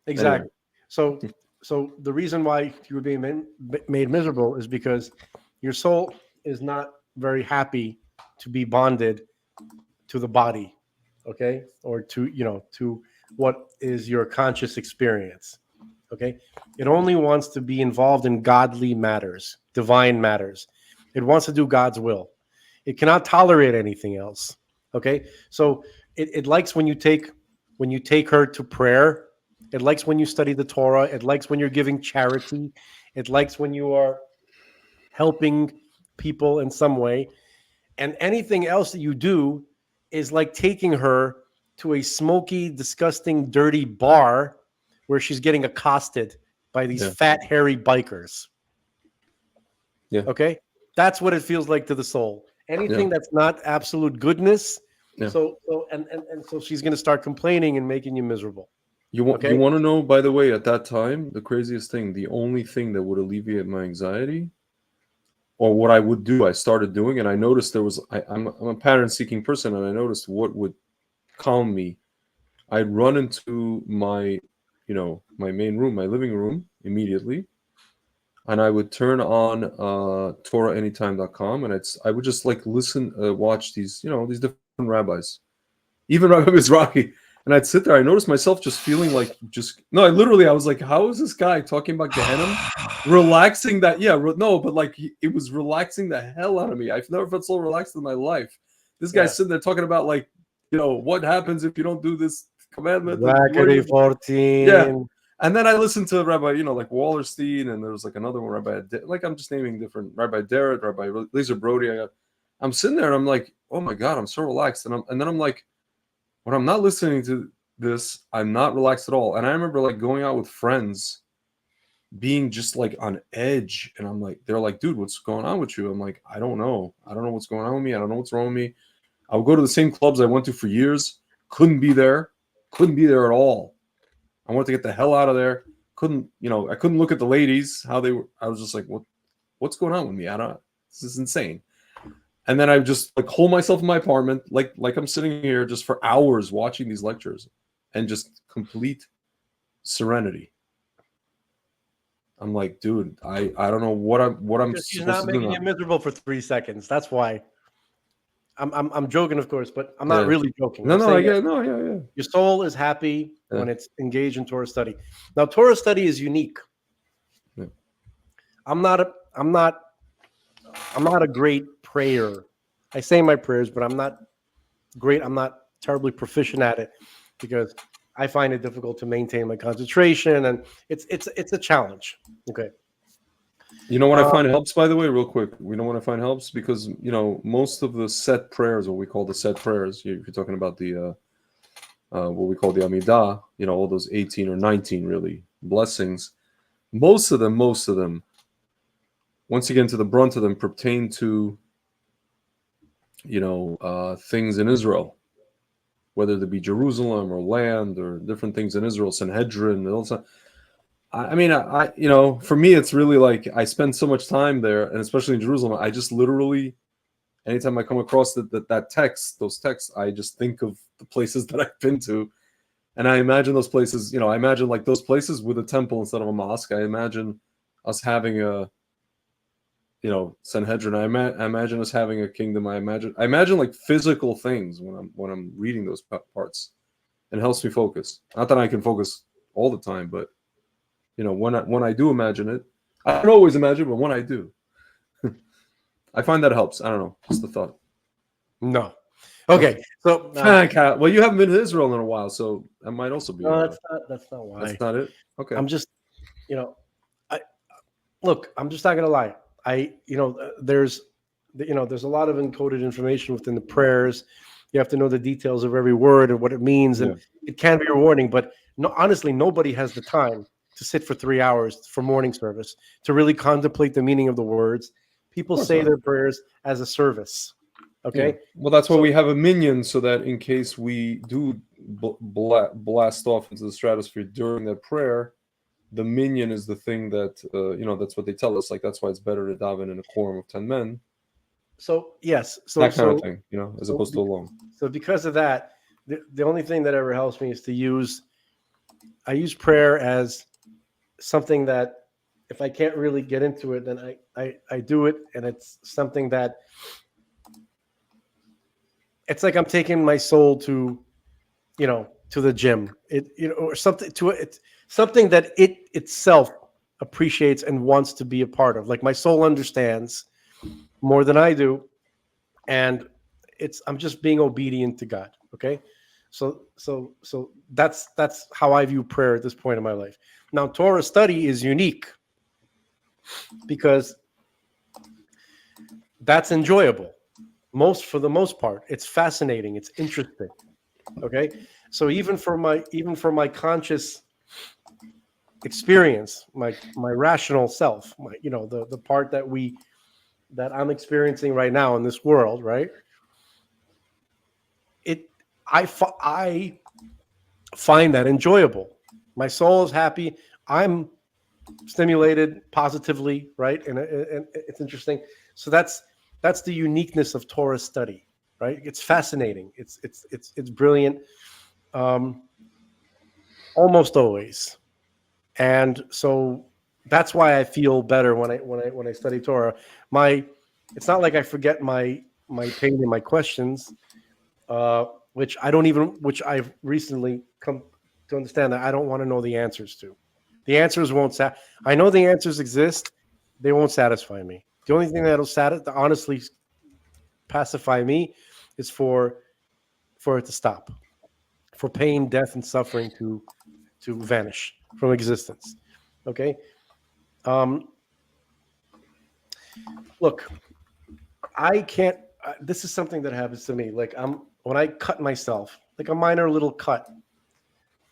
Exactly. Anyway. So the reason why you were being made miserable is because your soul is not very happy to be bonded to the body, okay, or to what is your conscious experience, okay. It only wants to be involved in godly matters, divine matters. It wants to do God's will. It cannot tolerate anything else, okay. So it likes when you take her to prayer. It likes when you study the Torah. It likes when you're giving charity. It likes when you are helping people in some way. And anything else that you do is like taking her to a smoky, disgusting, dirty bar where she's getting accosted by these fat, hairy bikers. Yeah. Okay? That's what it feels like to the soul. Anything that's not absolute goodness. Yeah. So she's going to start complaining and making you miserable. You want to know, by the way, at that time, the craziest thing, the only thing that would alleviate my anxiety, or what I would do, I started doing, and I noticed there was, I'm a pattern-seeking person, and I noticed what would calm me. I'd run into my, my main room, my living room immediately. and I would turn on TorahAnytime.com, and I would just like watch these, these different rabbis, even Rabbi Mizrahi, and I'd sit there. I noticed myself just feeling like I was like, how is this guy talking about Gehenna, relaxing that? Yeah, no, but like it was relaxing the hell out of me. I've never felt so relaxed in my life. This guy's sitting there talking about like, what happens if you don't do this commandment? Zachary 14. Yeah. And then I listened to Rabbi, like Wallerstein, and there was like another one, I'm just naming different, Rabbi Derek, Rabbi Laser Brody. I'm sitting there and I'm like, oh my God, I'm so relaxed. And then I'm like, when I'm not listening to this, I'm not relaxed at all. And I remember like going out with friends being just like on edge. And I'm like, they're like, dude, what's going on with you? I'm like, I don't know. I don't know what's going on with me. I don't know what's wrong with me. I would go to the same clubs I went to for years. Couldn't be there at all. I wanted to get the hell out of there. I couldn't look at the ladies, how they were. I was just like, what's going on with me? This is insane. And then I just like hold myself in my apartment, like I'm sitting here just for hours watching these lectures and just complete serenity. I'm like, dude, I don't know what I'm Because she's supposed not to do making now. you miserable for 3 seconds. That's why. I'm joking, of course, but I'm not really joking. No, I get it. No, yeah. Your soul is happy when it's engaged in Torah study. Now, Torah study is unique. Yeah. I'm not a great prayer. I say my prayers, but I'm not great. I'm not terribly proficient at it because I find it difficult to maintain my concentration, and it's a challenge. Okay. You know what I find helps, by the way, real quick. We know what I find helps because most of the set prayers, what we call the set prayers, if you're talking about the what we call the Amidah, all those 18 or 19 really blessings, most of them, once you get into the brunt of them, pertain to things in Israel, whether they be Jerusalem or land or different things in Israel, Sanhedrin, and also. I mean, for me, it's really like I spend so much time there, and especially in Jerusalem, I just literally, anytime I come across that text, those texts, I just think of the places that I've been to, and I imagine those places. I imagine like those places with a temple instead of a mosque. I imagine us having a, Sanhedrin. I imagine us having a kingdom. I imagine like physical things when I'm reading those parts. It helps me focus. Not that I can focus all the time, but. When I do imagine it, I don't always imagine, but when I do, I find that helps. I don't know. Just the thought. No. Okay. So, well, you haven't been to Israel in a while, so that might also be. No, that's not why. That's not it. Okay. I'm just, I'm just not gonna lie. There's a lot of encoded information within the prayers. You have to know the details of every word and what it means, and it can be rewarding. But honestly, nobody has the time to sit for 3 hours for morning service to really contemplate the meaning of the words. People say their prayers as a service. Okay. Yeah. Well, that's why we have a minion, so that in case we do blast off into the stratosphere during that prayer, the minion is the thing that that's what they tell us. Like that's why it's better to daven in a quorum of 10 men. So yes, that kind of thing, as opposed to alone. So because of that, the only thing that ever helps me is to use prayer as something that if I can't really get into it, then I do it, and it's something that it's like I'm taking my soul to the gym. Or something something that it itself appreciates and wants to be a part of. Like my soul understands more than I do, and I'm just being obedient to God. Okay. So that's how I view prayer at this point in my life. Now, Torah study is unique because that's enjoyable. For the most part, it's fascinating. It's interesting. Okay. So even for my conscious experience, my rational self, the part that I'm experiencing right now in this world, right? I find that enjoyable. My soul is happy. I'm stimulated positively, right? And it's interesting. So that's the uniqueness of Torah study, right? It's fascinating. It's brilliant, almost always. And so that's why I feel better when I study Torah. It's not like I forget my pain and my questions, which I've recently come to understand that I don't want to know the answers to. The answers won't I know the answers exist. They won't satisfy me. The only thing that'll honestly pacify me is for it to stop, for pain, death, and suffering to vanish from existence. Okay. Look, I can't. This is something that happens to me. Like when I cut myself, like a minor little cut,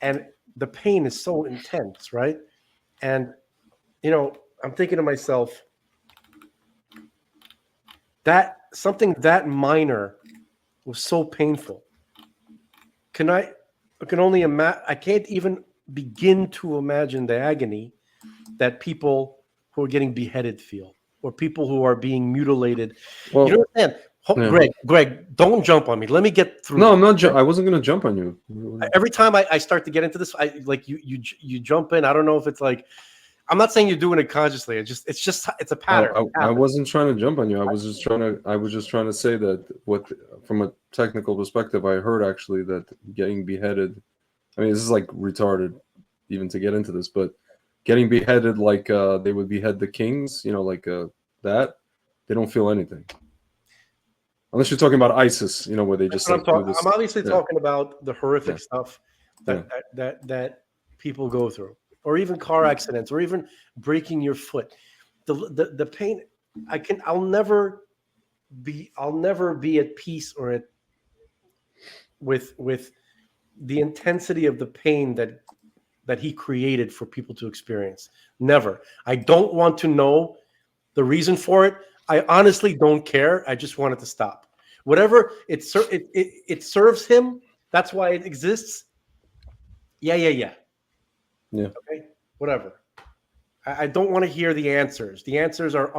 and the pain is so intense, right? And I'm thinking to myself that something that minor was so painful. I can only imagine. I can't even begin to imagine the agony that people who are getting beheaded feel, or people who are being mutilated. Well, you understand? yeah. Greg, don't jump on me. Let me get through. No, I'm not. I wasn't going to jump on you. Every time I start to get into this, I like you jump in. I don't know if it's like, I'm not saying you're doing it consciously. It's a pattern. I wasn't trying to jump on you. I was just trying to say that from a technical perspective, I heard actually that getting beheaded. I mean, this is like retarded even to get into this, but getting beheaded like they would behead the kings, like that, they don't feel anything. Unless you're talking about ISIS, where they just I'm obviously talking about the horrific stuff that people go through, or even car accidents, or even breaking your foot. The pain. I'll never be at peace or with the intensity of the pain that he created for people to experience. Never. I don't want to know the reason for it. I honestly don't care. I just want it to stop. Whatever it serves him, that's why it exists. Yeah. Okay, whatever. I don't want to hear the answers. The answers are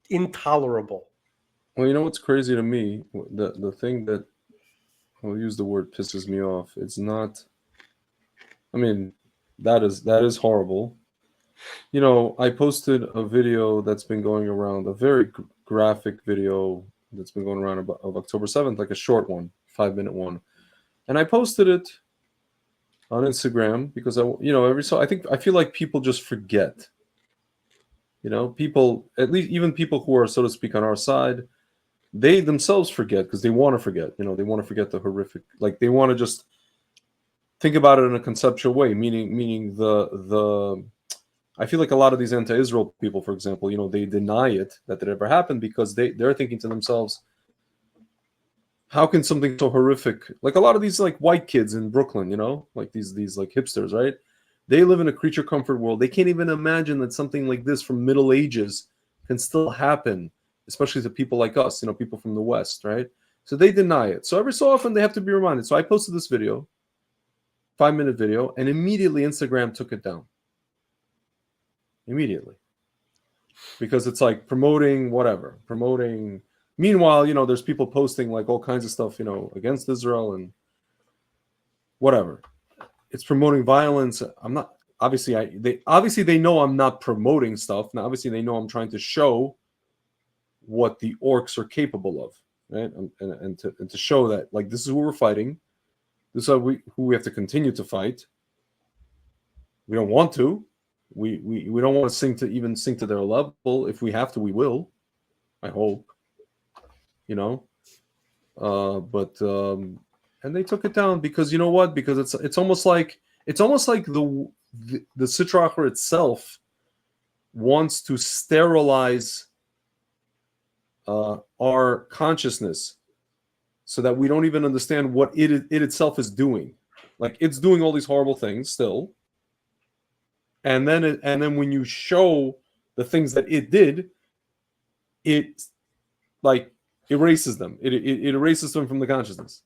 intolerable. Well, you know what's crazy to me? The thing that, I'll use the word, pisses me off. It's not. I mean, that is horrible. I posted a video that's been going around, a very graphic video that's been going around of October 7th, like a short one, 5-minute one. And I posted it on Instagram because I feel like people just forget. People, at least even people who are, so to speak, on our side, they themselves forget because they want to forget. They want to forget the horrific, like they want to just think about it in a conceptual way, meaning the I feel like a lot of these anti-Israel people, for example, they deny it that ever happened because they're thinking to themselves, how can something so horrific, like a lot of these like white kids in Brooklyn, like these like hipsters, right? They live in a creature comfort world. They can't even imagine that something like this from Middle Ages can still happen, especially to people like us, people from the West, right? So they deny it. So every so often they have to be reminded. So I posted this video, 5-minute video, and immediately Instagram took it down. Immediately. Because it's like promoting. Meanwhile, there's people posting like all kinds of stuff, against Israel and whatever. It's promoting violence. I'm not, obviously they know I'm not promoting stuff. Now, obviously they know I'm trying to show what the orcs are capable of, right? And to show that, like, this is who we're fighting. This is who we have to continue to fight. We don't want to. We don't want to sink to their level. If we have to, we will. I hope. And they took it down because you know what? Because it's almost like the Sitra Achra itself wants to sterilize our consciousness so that we don't even understand what it itself is doing. Like, it's doing all these horrible things still. And then when you show the things that it did, it like erases them. It erases them from the consciousness.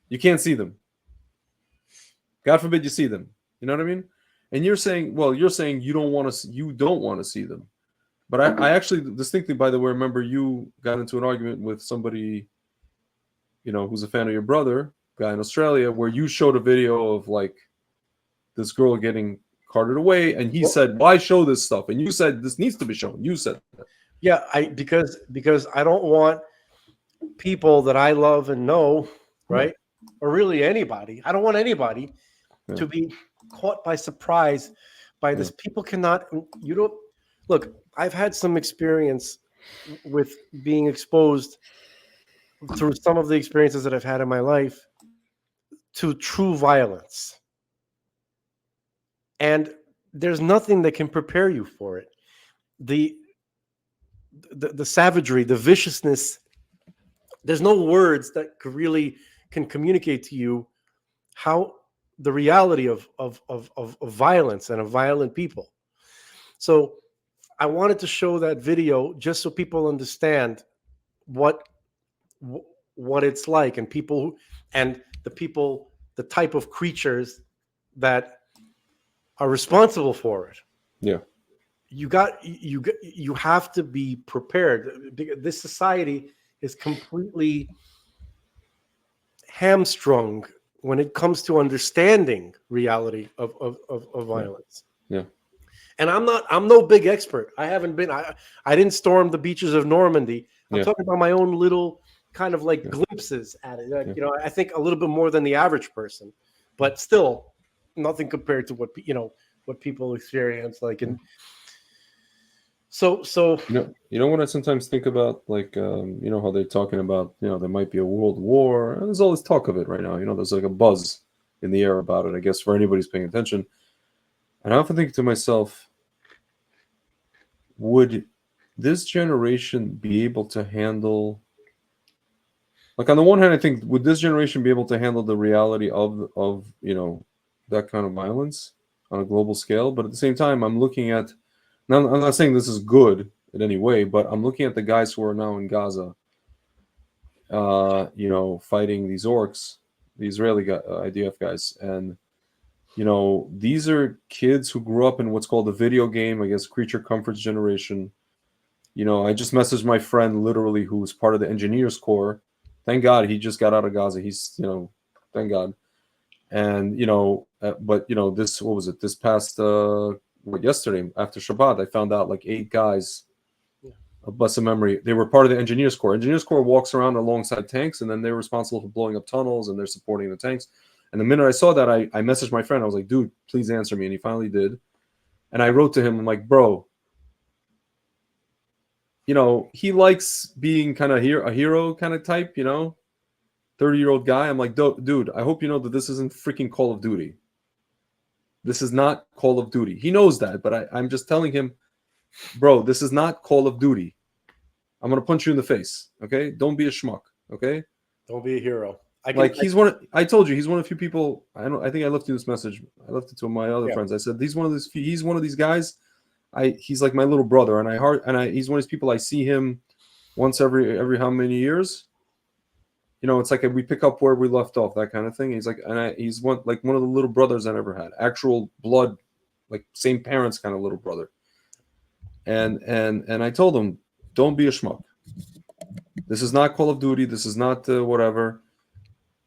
You can't see them. God forbid you see them. You know what I mean? And you're saying you don't want to see them. But I actually distinctly, by the way, remember you got into an argument with somebody, who's a fan of your brother, guy in Australia, where you showed a video of like this girl getting carted away, and he said, "Why show this stuff?" And you said this needs to be shown. You said that. Yeah, because I don't want people that I love and know, right? Or really anybody. I don't want anybody to be caught by surprise by this. People cannot, you don't, look, I've had some experience with being exposed through some of the experiences that I've had in my life to true violence. And there's nothing that can prepare you for it. The savagery, the viciousness, there's no words that really can communicate to you how the reality of violence and of violent people. So I wanted to show that video just so people understand what it's like, and the type of creatures that are responsible for it. Yeah. You have to be prepared. This society is completely hamstrung when it comes to understanding reality of violence. Yeah. And I'm no big expert. I haven't been, I didn't storm the beaches of Normandy. I'm talking about my own little kind of like glimpses at it. Like, I think a little bit more than the average person, but still nothing compared to what people experience. Like, and so you know what I sometimes think about, like how they're talking about, there might be a world war. There's all this talk of it right now. There's like a buzz in the air about it, I guess, for anybody's paying attention. And I often think to myself, would this generation be able to handle, like, on the one hand, I think, would this generation be able to handle the reality of that kind of violence on a global scale? But at the same time, I'm looking at, now I'm not saying this is good in any way, but I'm looking at the guys who are now in Gaza, fighting these orcs, the Israeli IDF guys. And, these are kids who grew up in what's called a video game, I guess, creature comforts generation. I just messaged my friend, literally, who was part of the engineers corps. Thank God he just got out of Gaza. He's, thank God. And, but, this, what was it? This past, yesterday after Shabbat, I found out like 8 guys, a blessed memory, they were part of the engineers corps. Engineers corps walks around alongside tanks, and then they're responsible for blowing up tunnels, and they're supporting the tanks. And the minute I saw that, I messaged my friend. I was like, dude, please answer me. And he finally did. And I wrote to him, I'm like, bro, he likes being kind of a hero kind of type, 30-year-old guy. I'm like, dude, I hope you know that this isn't freaking Call of Duty. This is not Call of Duty. He knows that, but I'm just telling him, bro, this is not Call of Duty. I'm going to punch you in the face, okay? Don't be a schmuck, okay? Don't be a hero. I told you, he's one of the few people, I think I left you this message. I left it to my other friends. I said, he's one of these guys. He's like my little brother, and he's one of these people. I see him once every how many years. It's like we pick up where we left off, that kind of thing. He's like, he's one of the little brothers I never had, actual blood, like same parents kind of little brother. And I told him, don't be a schmuck. This is not Call of Duty. This is not whatever.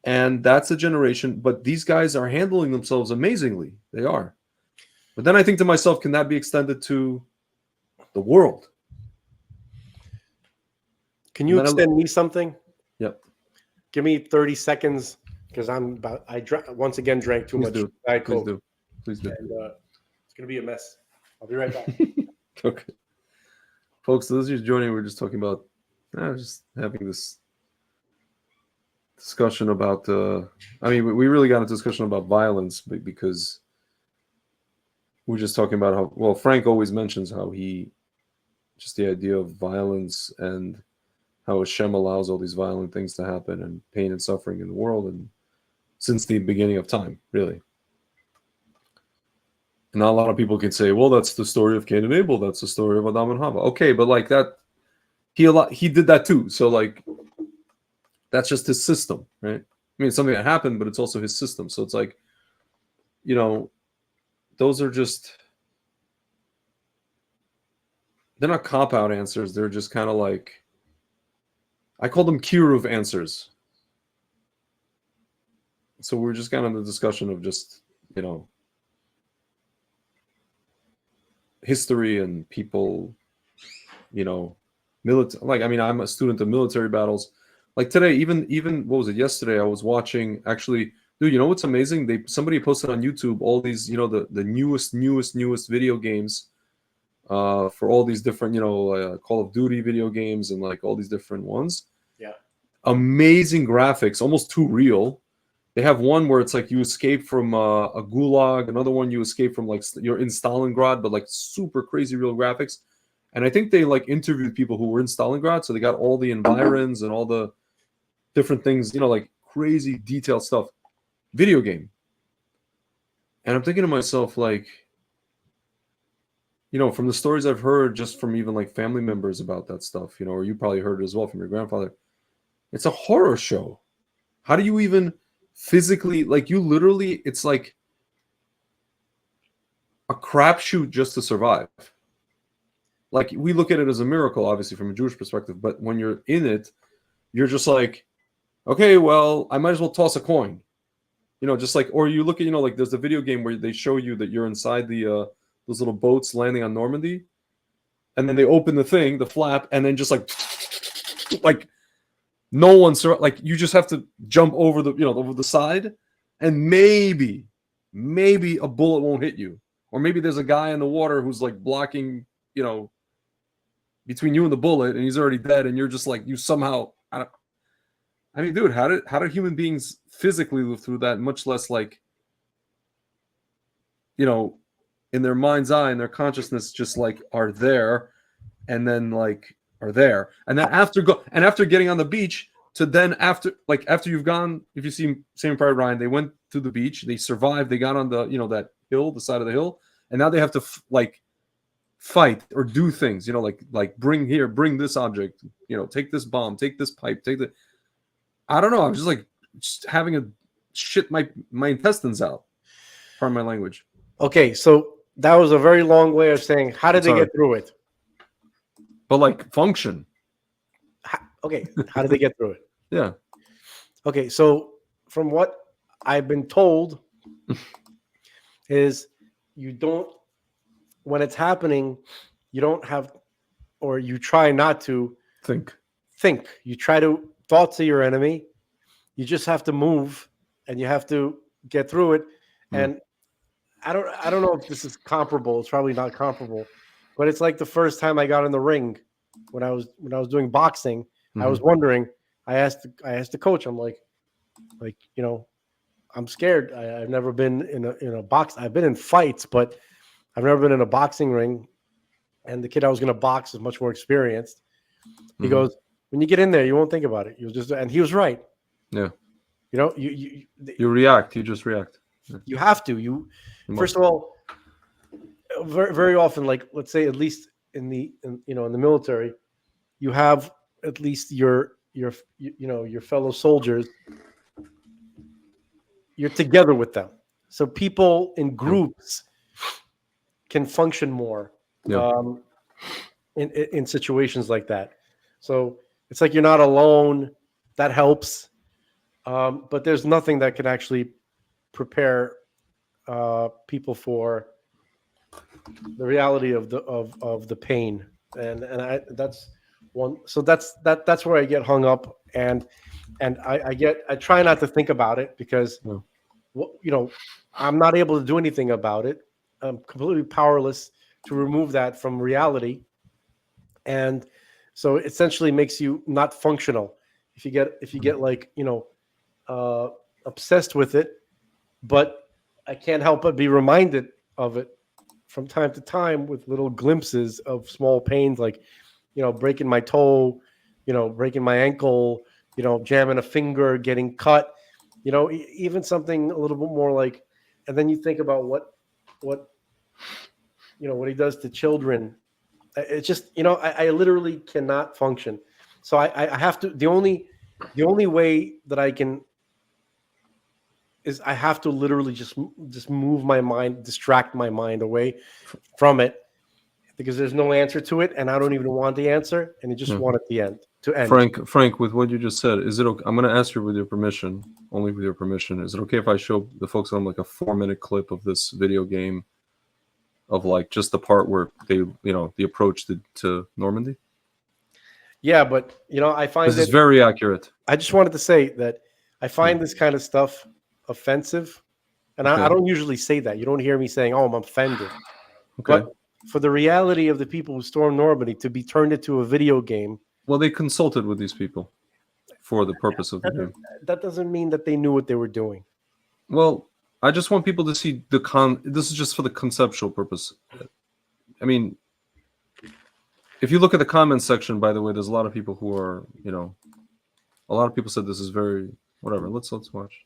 And that's a generation. But these guys are handling themselves amazingly. They are. But then I think to myself, can that be extended to the world? Can you extend me something? Yep. Give me 30 seconds, because once again drank too much Diet Coke. Please do. And, it's going to be a mess. I'll be right back. Okay. Folks, those of you joining, we're just talking about, just having this discussion about, we really got into discussion about violence, because we're just talking about how, well, Frank always mentions how just the idea of violence and how Hashem allows all these violent things to happen, and pain and suffering in the world, and since the beginning of time, really. And not a lot of people can say, well, that's the story of Cain and Abel, that's the story of Adam and Hava. Okay, but like that, he did that too. So like, that's just his system, right? I mean, it's something that happened, but it's also his system. So it's like, those are just, they're not cop-out answers. They're just kind of like, I call them Kiruv answers. So we're just kind of in the discussion of just, history and people, you know, military. Like, I mean, I'm a student of military battles. Like today, even what was it? Yesterday, I was watching. Actually, dude, you know what's amazing? Somebody posted on YouTube all these, you know, the newest video games, for all these different, you know, Call of Duty video games and like all these different ones. Yeah. Amazing graphics, almost too real. They have one where it's like you escape from a gulag, another one you escape from like you're in Stalingrad, but like super crazy real graphics. And I think they like interviewed people who were in Stalingrad, so they got all the environs and all the different things, you know, like crazy detailed stuff. Video game. And I'm thinking to myself, like, you know, from the stories I've heard just from even like family members about that stuff, you know, or you probably heard it as well from your grandfather, it's a horror show. How do you even physically, like, you literally, it's like a crapshoot just to survive. Like, we look at it as a miracle, obviously, from a Jewish perspective, but when you're in it, you're just like, okay, well, I might as well toss a coin. You know, just like, or you look at, you know, like there's a video game where they show you that you're inside the those little boats landing on Normandy, and then they open the thing, the flap, and then just like no one's like, you just have to jump over the, you know, over the side, and maybe a bullet won't hit you, or maybe there's a guy in the water who's like blocking, you know, between you and the bullet, and he's already dead, and you're just like, you somehow, I mean, dude, how did human beings physically live through that, much less like, you know, in their mind's eye and their consciousness just like are there, and then like are there, and then after getting on the beach, to then after you've gone, if you see Saving Private Ryan, they went to the beach, they survived, they got on the, you know, that hill, the side of the hill, and now they have to like fight or do things, you know, like bring this object, you know, take this bomb, take this pipe, take the, I don't know, I'm just having a shit my intestines out. Pardon my language. Okay, so that was a very long way of saying, how did they get through it? But like function. Okay, how did they get through it? Yeah. Okay, so from what I've been told is you don't, when it's happening, you don't have, or you try not to think. You try to thoughts of your enemy. You just have to move, and you have to get through it. And I don't know if this is comparable. It's probably not comparable, but it's like the first time I got in the ring when I was doing boxing. I was wondering. I asked the coach. I'm like, you know, I'm scared. I've never been in a box. I've been in fights, but I've never been in a boxing ring. And the kid I was going to box is much more experienced. He goes, when you get in there, you won't think about it. You'll just, and he was right. Yeah. You know, you react. You just react. You have to. First of all, very, very often, like let's say at least in the military, you have at least your fellow soldiers. You're together with them, so people in groups can function more in situations like that. So it's like you're not alone. That helps, but there's nothing that can actually prepare people for the reality of the pain, and that's one. So that's where I get hung up, and I try not to think about it because I'm not able to do anything about it. I'm completely powerless to remove that from reality, and so it essentially makes you not functional if you get like obsessed with it. But I can't help but be reminded of it from time to time with little glimpses of small pains, like, breaking my toe, breaking my ankle, jamming a finger, getting cut, even something a little bit more like, and then you think about what he does to children. It's just, I literally cannot function. So I have to, the only way that I can is I have to literally just move my mind, distract my mind away from it, because there's no answer to it, and I don't even want the answer, and I just want it to end. Frank, with what you just said, is it okay? I'm going to ask you with your permission, only with your permission. Is it okay if I show the folks on like a 4-minute clip of this video game of like just the part where they, the approach to Normandy? Yeah, but I find This is it. very accurate. I just wanted to say that I find this kind of stuff offensive, and I Okay. don't usually say that. You don't hear me saying, "Oh, I'm offended." Okay. But for the reality of the people who stormed Normandy to be turned into a video game, Well, they consulted with these people for the purpose of the game. that doesn't mean that they knew what they were doing. Well, I just want people to see this is just for the conceptual purpose. I mean, if you look at the comments section, by the way, there's a lot of people who are, a lot of people said this is very whatever. Let's watch.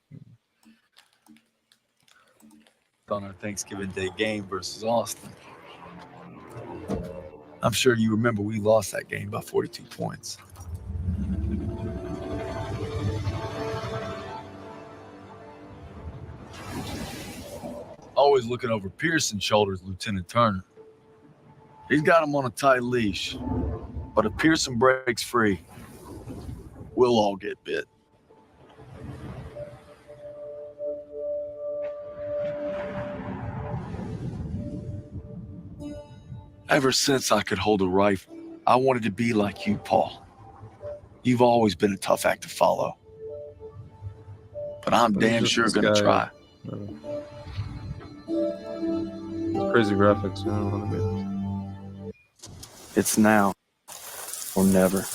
On our Thanksgiving Day game versus Austin. I'm sure you remember we lost that game by 42 points. Always looking over Pearson's shoulders, Lieutenant Turner. He's got him on a tight leash, but if Pearson breaks free, we'll all get bit. Ever since I could hold a rifle, I wanted to be like you, Paul. You've always been a tough act to follow. But I'm damn sure gonna try. Crazy graphics. I don't want to be. It's now or never.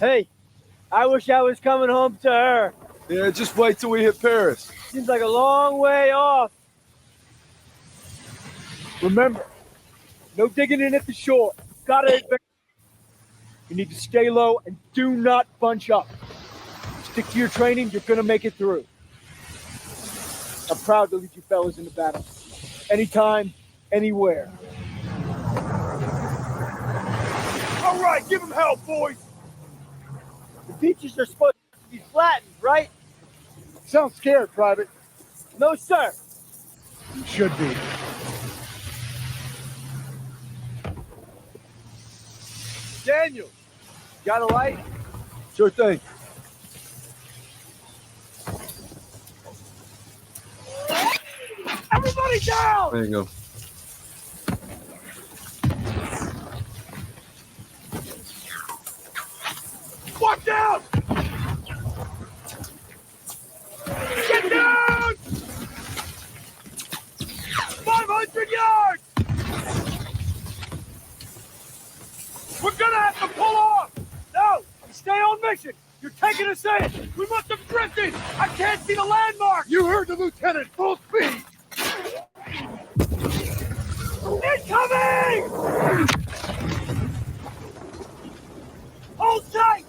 Hey, I wish I was coming home to her. Yeah, just wait till we hit Paris. Seems like a long way off. Remember, no digging in at the shore. Gotta advance. You need to stay low and do not bunch up. Stick to your training, you're gonna make it through. I'm proud to lead you fellas into battle. Anytime, anywhere. All right, give them hell, boys. The beaches are supposed to be flattened, right? Sounds scared, Private. No, sir. You should be. Daniel, got a light? Sure thing. Everybody down! There you go. Watch out! Get down! 500 yards! We're gonna have to pull off! No! Stay on mission! You're taking us in! We must have drifted! I can't see the landmark! You heard the lieutenant! Full speed! Incoming! Hold tight!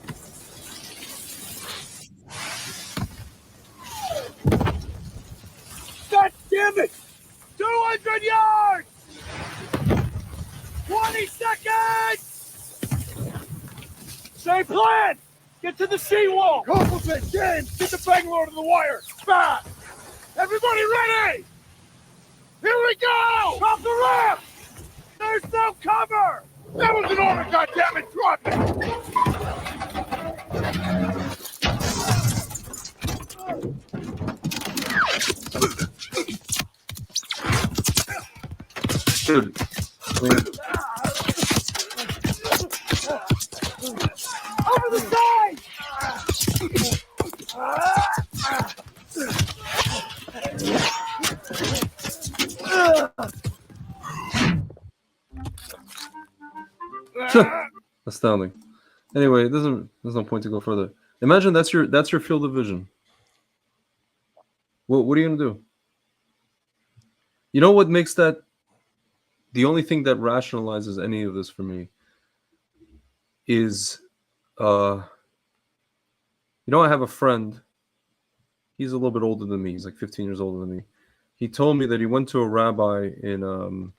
God damn it! 200 yards! 20 seconds! Same plan! Get to the seawall! Compliment, James! Get the Bangalore to the wire! Fast! Everybody ready! Here we go! Drop the ramp! There's no cover! That was an order, goddammit! Drop Dude, I mean, Over the side! astounding. Anyway, there's no point to go further. Imagine that's your field of vision. What are you gonna do? You know what makes that the only thing that rationalizes any of this for me is I have a friend. He's a little bit older than me. He's like 15 years older than me. He told me that he went to a rabbi in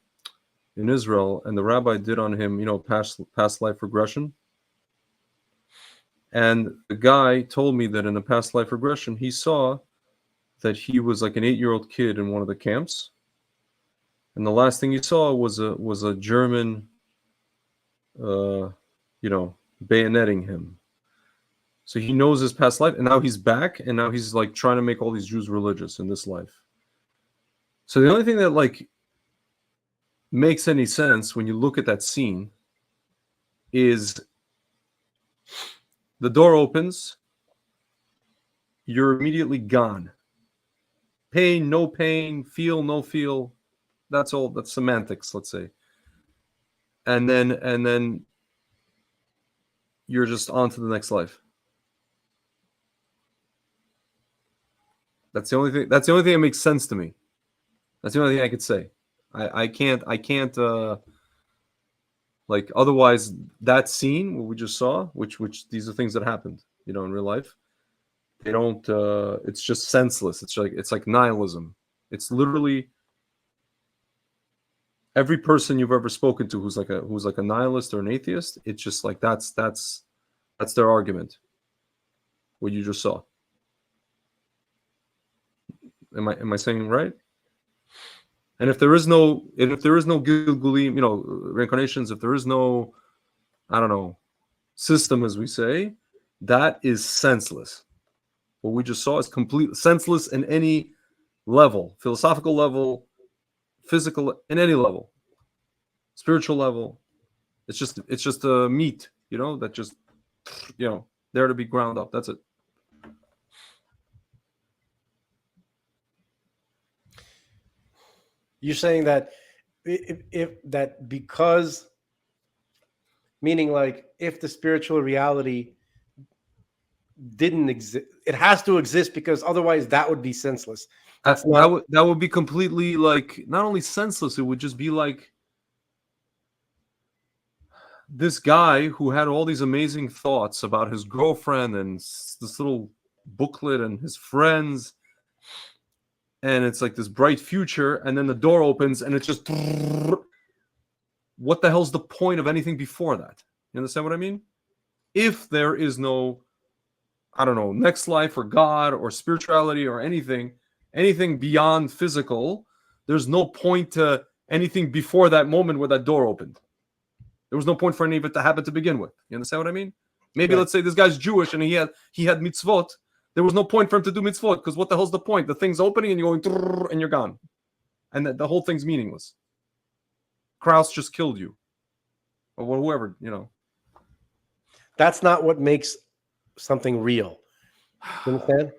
Israel, and the rabbi did on him, past life regression. And the guy told me that in the past life regression, he saw that he was like an 8-year-old kid in one of the camps, and the last thing he saw was a German, bayoneting him. So he knows his past life, and now he's back, and now he's like trying to make all these Jews religious in this life. So the only thing that like makes any sense when you look at that scene is the door opens, you're immediately gone. Pain, no pain, feel, no feel. That's all. That's semantics, let's say. And then you're just on to the next life. That's the only thing. That's the only thing that makes sense to me. That's the only thing I could say. I can't like otherwise that scene what we just saw, which these are things that happened, in real life. They don't. It's just senseless. It's like nihilism. It's literally every person you've ever spoken to who's like a nihilist or an atheist. It's just like that's their argument. What you just saw. Am I saying right? And if there is no Gilgulim, reincarnations, if there is no, I don't know, system as we say, that is senseless. What we just saw is completely senseless in any level, philosophical level, physical, in any level, spiritual level. It's just a meat, that just, there to be ground up. That's it. You're saying that if that because, meaning like if the spiritual reality didn't exist, it has to exist because otherwise that would be senseless. That would be completely like not only senseless, it would just be like this guy who had all these amazing thoughts about his girlfriend and this little booklet and his friends. And it's like this bright future, and then the door opens, and it's just what the hell's the point of anything before that? You understand what I mean? If there is no, I don't know, next life or God or spirituality or anything beyond physical, there's no point to anything before that moment where that door opened. There was no point for any of it to happen to begin with. You understand what I mean? Maybe Let's say this guy's Jewish and he had mitzvot. There was no point for him to do mitzvot because what the hell's the point? The thing's opening and you're going and you're gone. And the whole thing's meaningless. Kraus just killed you. Or whoever, That's not what makes something real. You understand?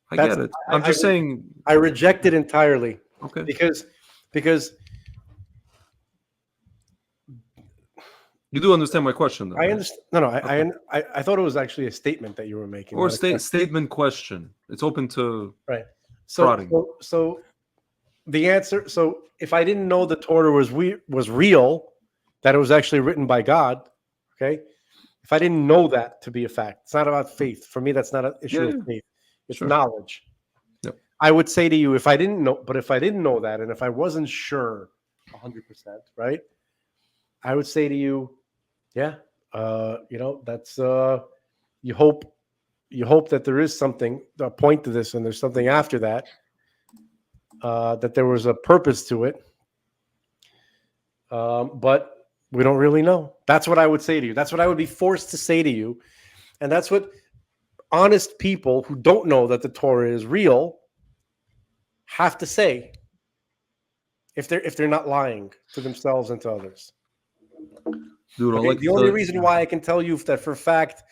I get it. I'm just saying. I reject it entirely. Okay. Because you do understand my question, though. I understand. No. I thought it was actually a statement that you were making. Or statement question. It's open to right. prodding. So the answer. So if I didn't know the Torah was real, that it was actually written by God, okay. If I didn't know that to be a fact, it's not about faith. For me, that's not an issue of faith. It's knowledge. Yep. I would say to you, if I didn't know that, and if I wasn't sure 100%, right, I would say to you, that's you hope that there is something, a point to this, and there's something after that, that there was a purpose to it. But we don't really know. That's what I would say to you. That's what I would be forced to say to you. And that's what honest people who don't know that the Torah is real have to say if they're not lying to themselves and to others. Dude, okay? The only reason why I can tell you that for a fact,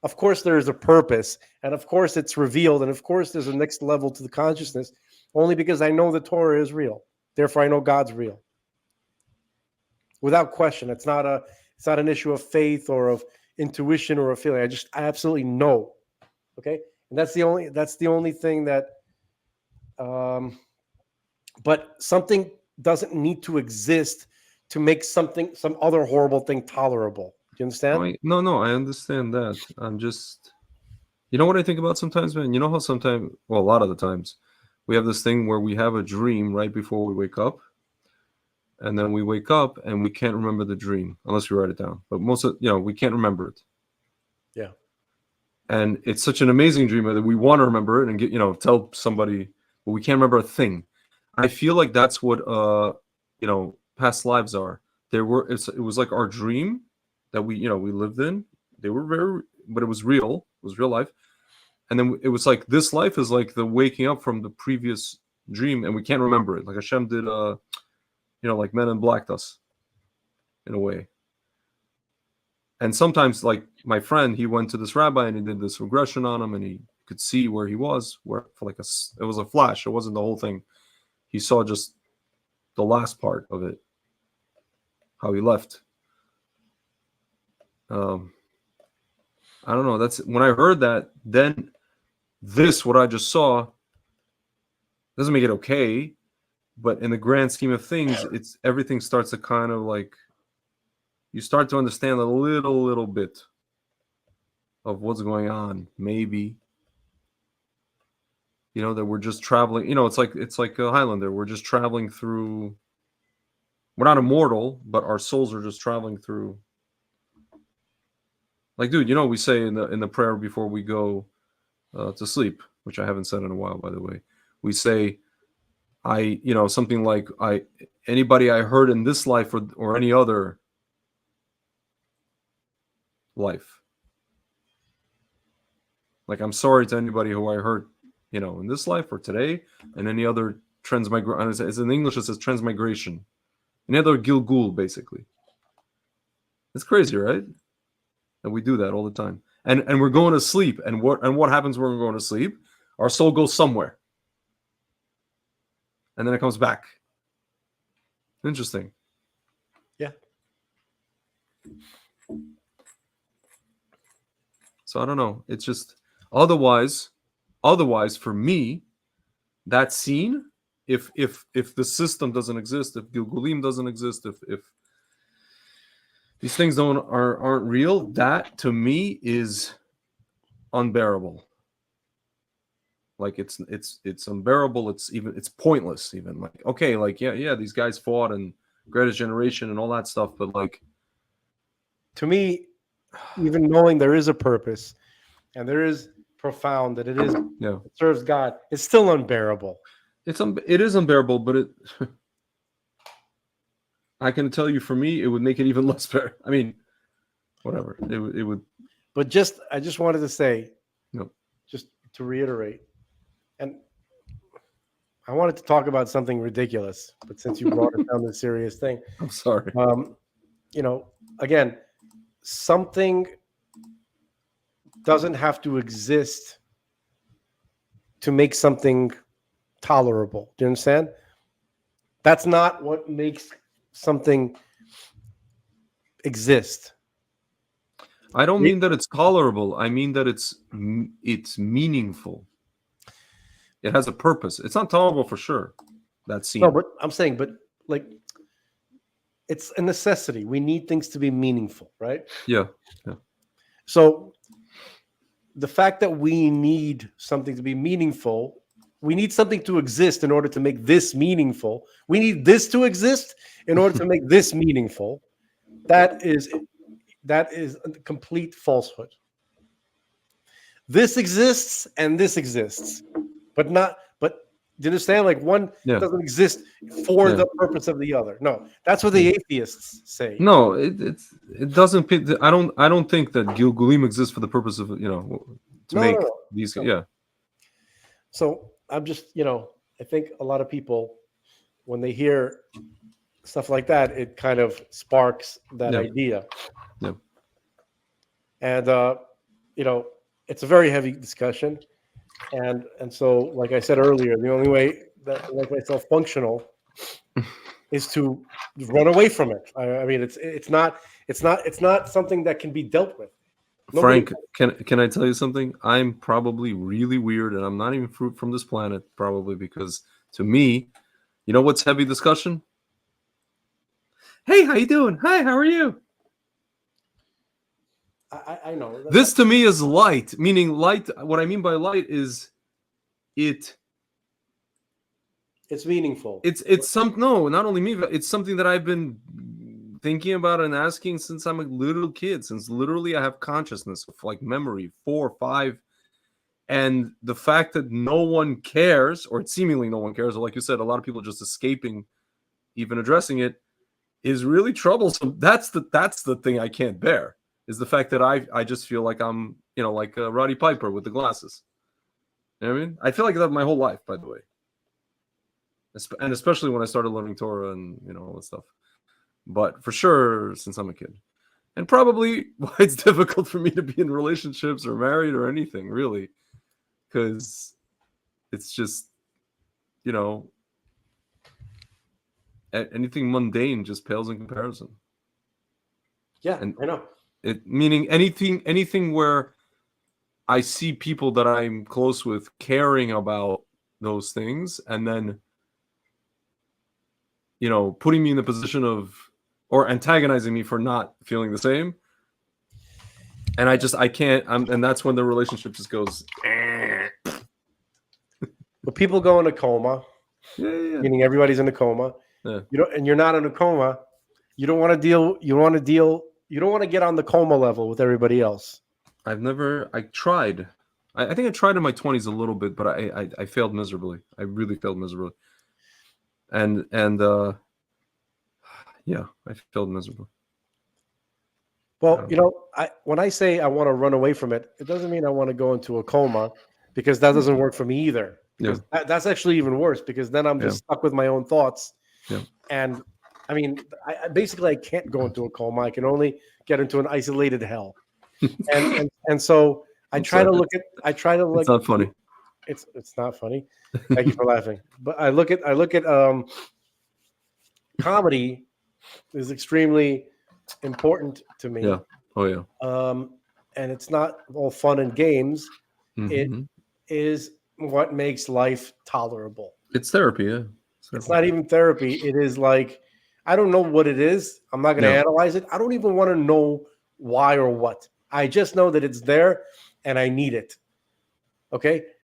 of course there is a purpose, and of course it's revealed, and of course there's a next level to the consciousness, only because I know the Torah is real. Therefore, I know God's real. Without question, it's not an issue of faith or of intuition or a feeling. I absolutely know. Okay, and that's the only thing that. But something doesn't need to exist to make some other horrible thing tolerable. Do you understand? No, I understand that. I'm just, you know what I think about sometimes, man? You know how sometimes, well, a lot of the times, we have this thing where we have a dream right before we wake up. And then we wake up and we can't remember the dream unless we write it down. But most of, we can't remember it. Yeah. And it's such an amazing dream that we want to remember it and get, tell somebody, but we can't remember a thing. I feel like that's what, past lives are. It was like our dream that we lived in. They were but it was real. It was real life. And then it was like this life is like the waking up from the previous dream and we can't remember it. Like Hashem did, like Men in Blacked us in a way. And sometimes, like my friend, he went to this rabbi and he did this regression on him, and he could see where he was. Where for like it was a flash. It wasn't the whole thing. He saw just the last part of it, how he left. I don't know. That's when I heard that. Then what I just saw doesn't make it okay, but in the grand scheme of things, it's everything starts to kind of like. You start to understand a little bit of what's going on. Maybe, that we're just traveling. It's like a Highlander. We're just traveling through. We're not immortal, but our souls are just traveling through. Like, dude, we say in the prayer before we go to sleep, which I haven't said in a while, by the way. We say, something like anybody I hurt in this life or any other life. Like, I'm sorry to anybody who I hurt, in this life or today, and any other transmigration. As in English, it says transmigration. Any other Gilgul, basically. It's crazy, right? And we do that all the time. And we're going to sleep. And what happens when we're going to sleep? Our soul goes somewhere. And then it comes back. Interesting. Yeah. So I don't know. It's just otherwise for me, that scene, if the system doesn't exist, if Gilgulim doesn't exist, if these things aren't real, that to me is unbearable. Like it's unbearable. It's pointless. Even like, okay, like yeah, these guys fought and Greatest Generation and all that stuff, but like, to me, even knowing there is a purpose and there is profound, that it serves God, it's still unbearable. It is unbearable, but I can tell you, for me, it would make it even less fair. I mean, whatever. It would. But I just wanted to say, just to reiterate, and I wanted to talk about something ridiculous, but since you brought it down to a serious thing, I'm sorry. Again, something doesn't have to exist to make something tolerable. Do you understand? That's not what makes something exist. I don't mean that it's tolerable. I mean that it's meaningful. It has a purpose. It's not tolerable for sure. That scene. No, but I'm saying, like, it's a necessity. We need things to be meaningful, right? Yeah. So the fact that we need something to be meaningful, we need something to exist in order to make this meaningful. We need this to exist in order to make this meaningful. That is a complete falsehood. This exists and this exists, but do you understand? Like, one doesn't exist for the purpose of the other. No, that's what the atheists say. No, it doesn't. I don't think that Gilgulim exists for the purpose of make these. Yeah. So I'm just I think a lot of people, when they hear stuff like that, it kind of sparks that idea. Yeah. And it's a very heavy discussion. And so, like I said earlier, the only way that I make myself functional is to run away from it. I mean, it's not something that can be dealt with. Frank, can I tell you something? I'm probably really weird, and I'm not even from this planet, probably, because to me, you know what's heavy discussion? Hey, how you doing? Hi, how are you? I know. This to me is light, meaning light. What I mean by light is it's meaningful. Not only me, but it's something that I've been thinking about and asking since I'm a little kid, since literally I have consciousness of like memory, 4 or 5. And the fact that no one cares, or seemingly no one cares, or like you said, a lot of people just escaping even addressing it, is really troublesome. That's the thing I can't bear. Is the fact that I just feel like I'm, like Roddy Piper with the glasses. You know what I mean? I feel like that my whole life, by the way. and especially when I started learning Torah and all that stuff. But for sure, since I'm a kid, and probably why it's difficult for me to be in relationships or married or anything really, because it's just anything mundane just pales in comparison. Yeah, And I know. It meaning anything where I see people that I'm close with caring about those things, and then putting me in the position of or antagonizing me for not feeling the same, and I can't. And that's when the relationship just goes. But people go in a coma, Yeah. meaning everybody's in a coma. Yeah. And you're not in a coma. You don't want to deal. You want to deal. You don't want to get on the coma level with everybody else. I tried. I think I tried in my 20s a little bit, but I failed miserably. I really failed miserably. And yeah, I failed miserably. Well, when I say I want to run away from it, it doesn't mean I want to go into a coma, because that doesn't work for me either. Yeah. That's actually even worse, because then I'm just stuck with my own thoughts. Yeah. And I mean, I can't go into a coma. I can only get into an isolated hell. and so I try to look. It's not funny. It's not funny. Thank you for laughing. But I look at comedy is extremely important to me. Yeah. Oh yeah. And it's not all fun and games. Mm-hmm. It is what makes life tolerable. It's therapy, yeah. It's not even therapy. It is like, I don't know what it is. I'm not going to analyze it. I don't even want to know why or what. I just know that it's there and I need it. Okay?